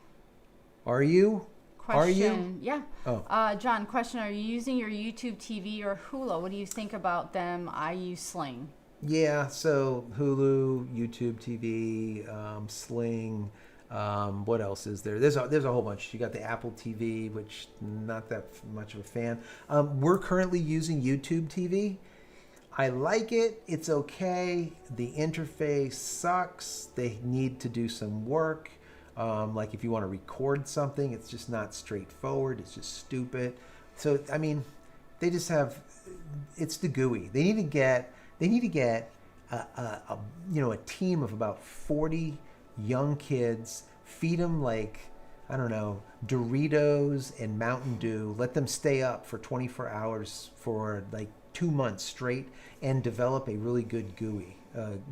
Are you? Question. Are you? Yeah. Oh. John, question. Are you using your YouTube TV or Hulu? What do you think about them? I use Sling. Yeah, so Hulu, YouTube TV, Sling, what else is there? There's a whole bunch. You got the Apple TV, which not that much of a fan. We're currently using YouTube TV. I like it. It's okay. The interface sucks. They need to do some work. Like if you want to record something, it's just not straightforward. It's just stupid. So, I mean, they just have, it's the GUI. They need to get a team of about 40 young kids, feed them Doritos and Mountain Dew, let them stay up for 24 hours for 2 months straight and develop a really good GUI,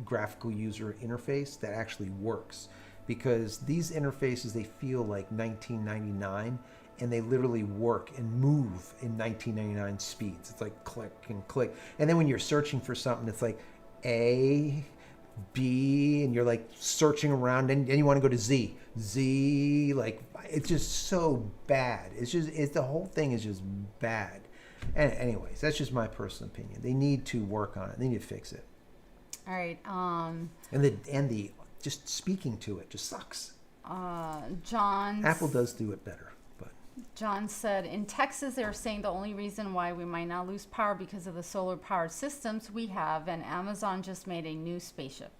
graphical user interface that actually works. Because these interfaces, they feel like 1999 and they literally work and move in 1999 speeds. It's like click and click. And then when you're searching for something, it's like A, B, and you're searching around and you want to go to Z. It's just so bad. The whole thing is just bad. And anyways, that's just my personal opinion. They need to work on it. They need to fix it. All right. And the just speaking to it just sucks. Apple does do it better, but John said in Texas they're saying the only reason why we might not lose power because of the solar powered systems we have, and Amazon just made a new spaceship.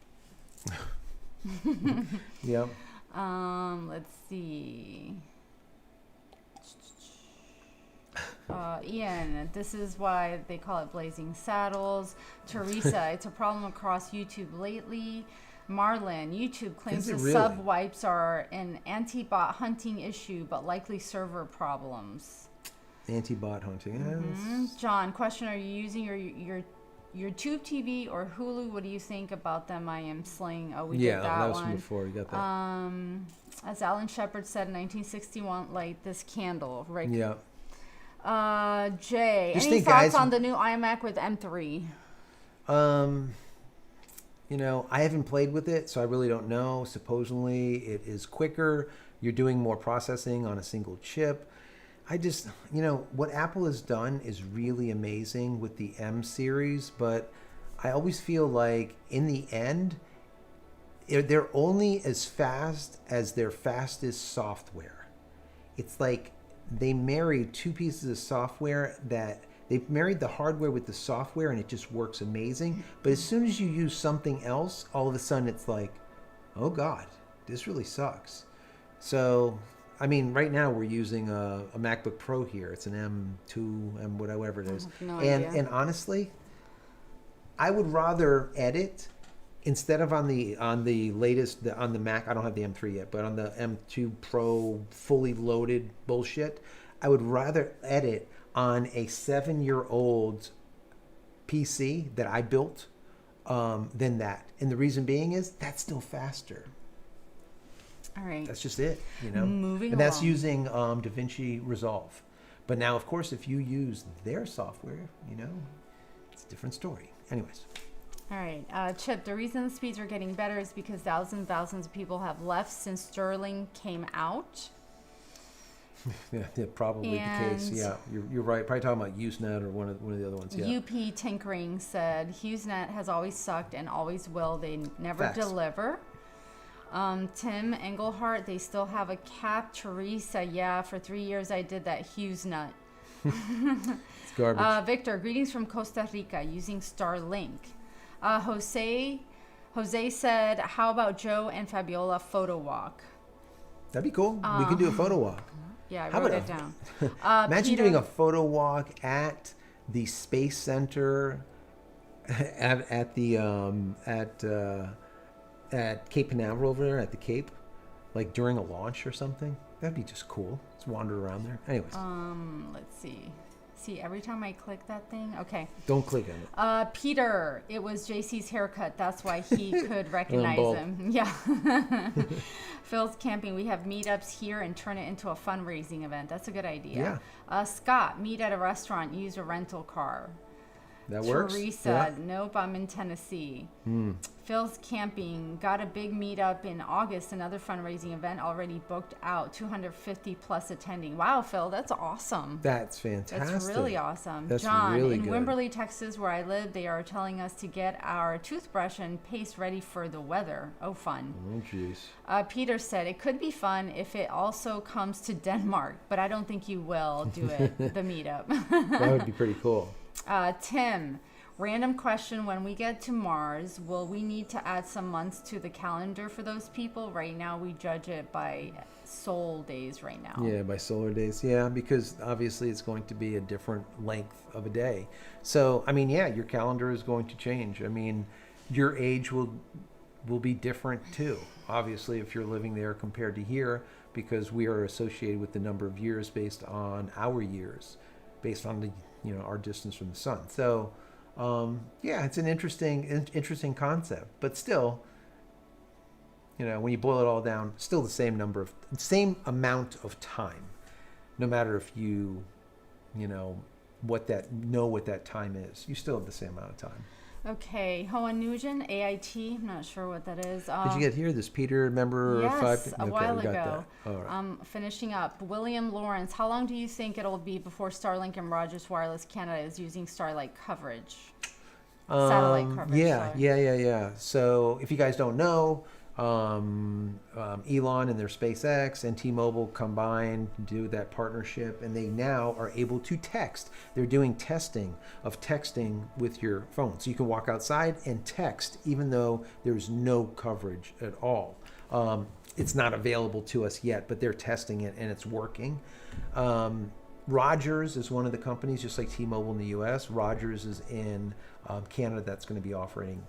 Yep. Let's see. Ian, this is why they call it Blazing Saddles. Teresa, it's a problem across YouTube lately. Marlin, YouTube claims the sub wipes are an anti-bot hunting issue, but likely server problems. Anti-bot hunting. Mm-hmm. John, question: are you using your your tube TV or Hulu, what do you think about them? I am slaying. Oh, we Yeah, did that that was one. from before. You got that. As Alan Shepard said in 1961, light this candle. Rick. Yeah. Jay, Just any think, thoughts guys, on the new iMac with M3? You know, I haven't played with it, so I really don't know. Supposedly, it is quicker. You're doing more processing on a single chip. I just, you know, what Apple has done is really amazing with the M series, but I always feel like in the end, they're only as fast as their fastest software. It's like they married two pieces of software that they've married the hardware with the software and it just works amazing. But as soon as you use something else, all of a sudden it's like, oh God, this really sucks. So, I mean, right now we're using a MacBook Pro here. It's an M2, whatever it is. No idea. And honestly, I would rather edit instead of on the latest on the Mac. I don't have the M3 yet, but on the M2 Pro fully loaded bullshit, I would rather edit on a 7-year-old PC that I built than that. And the reason being is that's still faster. All right. That's just it, you know. Moving and that's along. using DaVinci Resolve. But now, of course, if you use their software, you know, it's a different story. Anyways. All right. Chip, the reason the speeds are getting better is because thousands and thousands of people have left since Starlink came out. Yeah, probably the case. Yeah, you're right. Probably talking about Usenet or one of the other ones. Yeah. UP Tinkering said HughesNet has always sucked and always will. They never Facts. deliver. Tim Engelhart, they still have a cap. Teresa, yeah, for 3 years I did that HughesNet. It's garbage. Victor, greetings from Costa Rica using Starlink. Jose said, how about Joe and Fabiola photo walk? That'd be cool. We could do a photo walk. Yeah, I How wrote about it down. Imagine Peter- doing a photo walk at the Space Center at Cape Canaveral over there at the Cape, like during a launch or something. That'd be just cool. Let's wander around there. Anyways, let's see. See, every time I click that thing, okay. don't click on it. Peter, it was JC's haircut. That's why he could recognize bald. him. Yeah. Phil's Camping. We have meetups here and turn it into a fundraising event. That's a good idea. Yeah. Scott, meet at a restaurant. Use a rental car. That works. Teresa, nope, I'm in Tennessee. Phil's Camping, got a big meetup in August, another fundraising event already booked out, 250 plus attending. Wow, Phil, that's awesome. That's fantastic. That's really awesome. That's John, really in good. Wimberley, Texas, where I live, they are telling us to get our toothbrush and paste ready for the weather. Oh, fun. Oh, jeez. Peter said, it could be fun if it also comes to Denmark, but I don't think you will do it, the meetup. That would be pretty cool. Tim, random question. When we get to Mars, will we need to add some months to the calendar for those people? Right now, we judge it by sol days right now. Yeah, by solar days. Yeah, because obviously it's going to be a different length of a day. So, I mean, yeah, your calendar is going to change. I mean, your age will be different too. Obviously, if you're living there compared to here, because we are associated with the number of years based on our years, based on the our distance from the sun. So, yeah, it's an interesting concept, but still, when you boil it all down, still the same amount of time, no matter if you know what that time is, you still have the same amount of time. Okay, Hoa Nugent, AIT, I'm not sure what that is. Did you get here? This Peter, member? Yes, a while we got ago. that. All right. Finishing up, William Lawrence, how long do you think it'll be before Starlink and Rogers Wireless Canada is using Starlink coverage? Satellite coverage. Yeah. So if you guys don't know, Elon and their SpaceX and T-Mobile combined do that partnership, and they now are able to text. They're doing testing of texting with your phone, so you can walk outside and text even though there's no coverage at all. It's not available to us yet, but they're testing it and it's working. Rogers is one of the companies, just like T-Mobile in the U.S. Rogers is in Canada that's going to be offering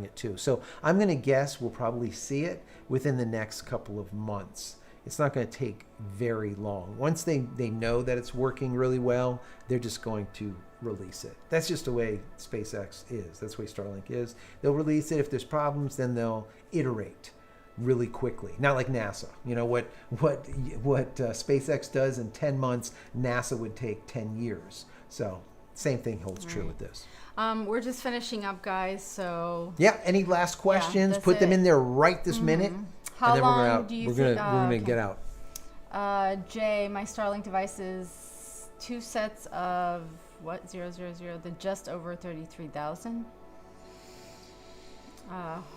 it too. So I'm going to guess we'll probably see it within the next couple of months it's not going to take very long. Once they know that it's working really well, they're just going to release it. That's just the way SpaceX is. That's the way Starlink is. They'll release it. If there's problems, then they'll iterate really quickly. Not like NASA. You know, what SpaceX does in 10 months, NASA would take 10 years. So same thing holds true with this. We're just finishing up, guys. So yeah. Any last questions? Put them in there right this minute. How and then long do you think? We're gonna get out. Jay, my Starlink device is 2 sets of what? 000. The just over 33,000.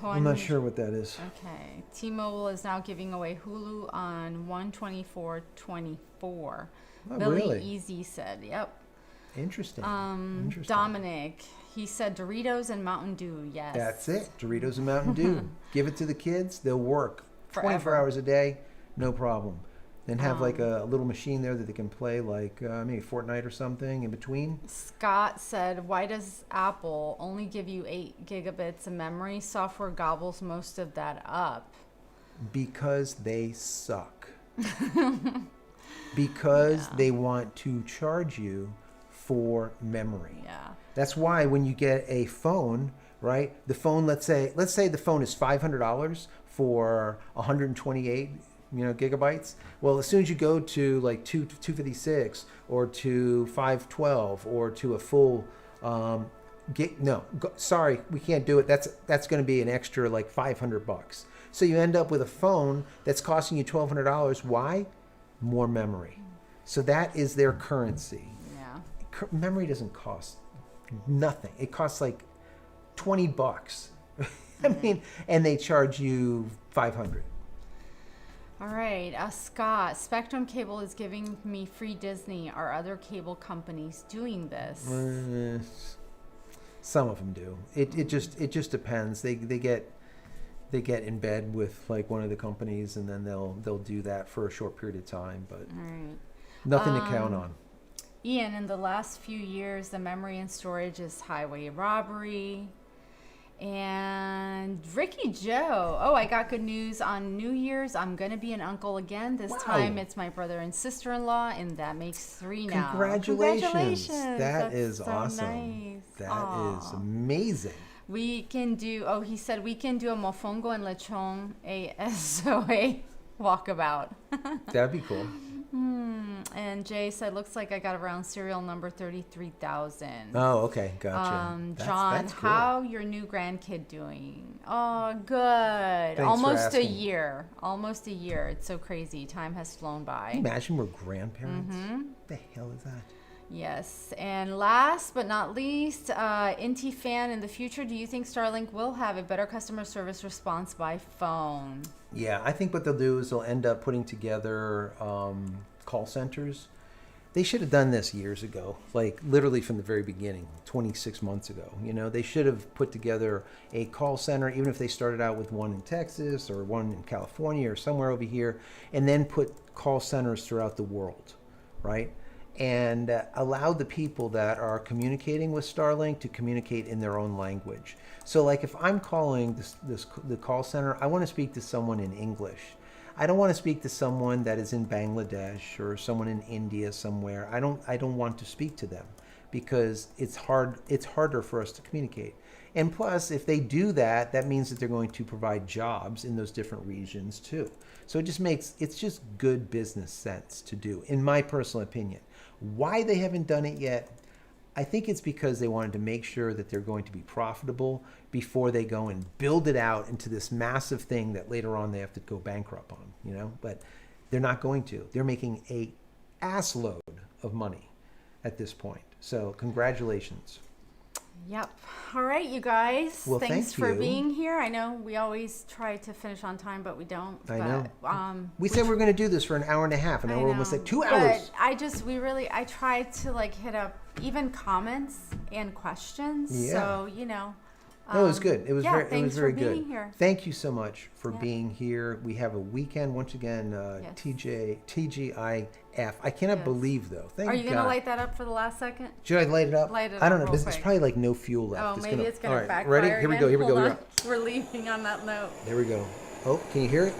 I'm not sure what that is. Okay. T-Mobile is now giving away Hulu on 124.24. Oh, Billy really? Easy said, "Yep." Interesting. Dominic, he said Doritos and Mountain Dew. Yes. That's it. Doritos and Mountain Dew. Give it to the kids. They'll work 24 Forever. hours a day, no problem. And have like a little machine there that they can play like maybe Fortnite or something in between. Scott said, "Why does Apple only give you 8 gigabits of memory? Software gobbles most of that up." Because they suck. Because they want to charge you for memory. Yeah. That's why when you get a phone, right? The phone, let's say the phone is $500 for 128, gigabytes. Well, as soon as you go to like 256 or to 512 or to a full sorry, we can't do it. That's going to be an extra like $500. So you end up with a phone that's costing you $1,200. Why? More memory. So that is their currency. Yeah. Memory doesn't cost nothing. It costs like $20. I mean, and they charge you $500. All right. Scott, Spectrum Cable is giving me free Disney. Are other cable companies doing this? Some of them do. It just depends. They get in bed with like one of the companies, and then they'll do that for a short period of time, but nothing to count on. Ian, in the last few years, the memory and storage is highway robbery. And Ricky Joe, I got good news on New Year's. I'm going to be an uncle again. This time it's my brother and sister-in-law, and that makes 3 now. Congratulations. That's is so awesome. Nice. That is amazing. We can do, he said we can do a mofongo and lechon ASOA walkabout. That'd be cool. And Jay said, looks like I got around serial number 33,000. Oh, okay. Gotcha. John, that's cool. how your new grandkid doing? Oh, good. Thanks Almost for a asking. year. Almost a year. It's so crazy. Time has flown by. Can you imagine we're grandparents? What the hell is that? Yes. And last but not least, Inti fan, in the future, do you think Starlink will have a better customer service response by phone? Yeah, I think what they'll do is they'll end up putting together call centers. They should have done this years ago, like literally from the very beginning, 26 months ago. They should have put together a call center, even if they started out with one in Texas or one in California or somewhere over here, and then put call centers throughout the world, right? And allow the people that are communicating with Starlink to communicate in their own language. So like if I'm calling the call center, I want to speak to someone in English. I don't want to speak to someone that is in Bangladesh or someone in India somewhere. I don't want to speak to them because it's harder for us to communicate. And plus, if they do that, that means that they're going to provide jobs in those different regions too. So it's just good business sense to do, in my personal opinion. Why they haven't done it yet, I think it's because they wanted to make sure that they're going to be profitable before they go and build it out into this massive thing that later on they have to go bankrupt on, but they're not going to. They're making a ass load of money at this point. So congratulations. Yep. All right, you guys. Well, Thanks thank for you. being here. I know we always try to finish on time, but we don't. I know. We We said we were going to do this for an hour and a half, and now we're almost at 2 hours. But I tried to hit up even comments and questions. Yeah. So, No, it was good. It was very thanks for good. being here. Thank you so much for being here. We have a weekend once again. TGIF. I cannot Yes. believe though. Thank Are you God. going to light that up for the last second? Should I light it up? Light it I don't up know. real There's quick. probably like no fuel left. Oh, maybe it's going all to right, backfire ready? Here we go. again. Here we go. Hold Here we on. go. We're leaving on that note. There we go. Oh, can you hear it?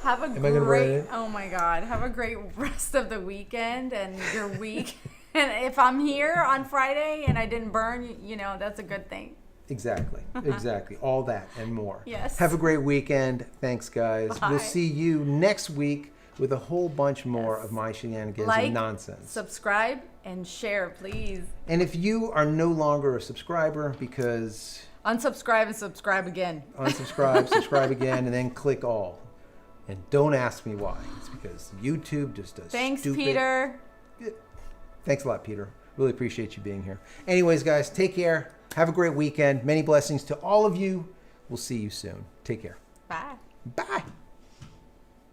Have a Am I gonna write great, it? oh my God, have a great rest of the weekend and your week. And if I'm here on Friday and I didn't burn, you know, that's a good thing. Exactly. Exactly. All that and more. Yes. Have a great weekend. Thanks, guys. Bye. We'll see you next week with a whole bunch more Yes. of my shenanigans Like, and nonsense. subscribe, and share, please. And if you are no longer a subscriber because Unsubscribe and subscribe again. unsubscribe, subscribe again, and then click all. And don't ask me why. It's because YouTube just does Thanks, stupid. Peter. Thanks a lot, Peter. Really appreciate you being here. Anyways, guys, take care. Have a great weekend. Many blessings to all of you. We'll see you soon. Take care. Bye. Bye.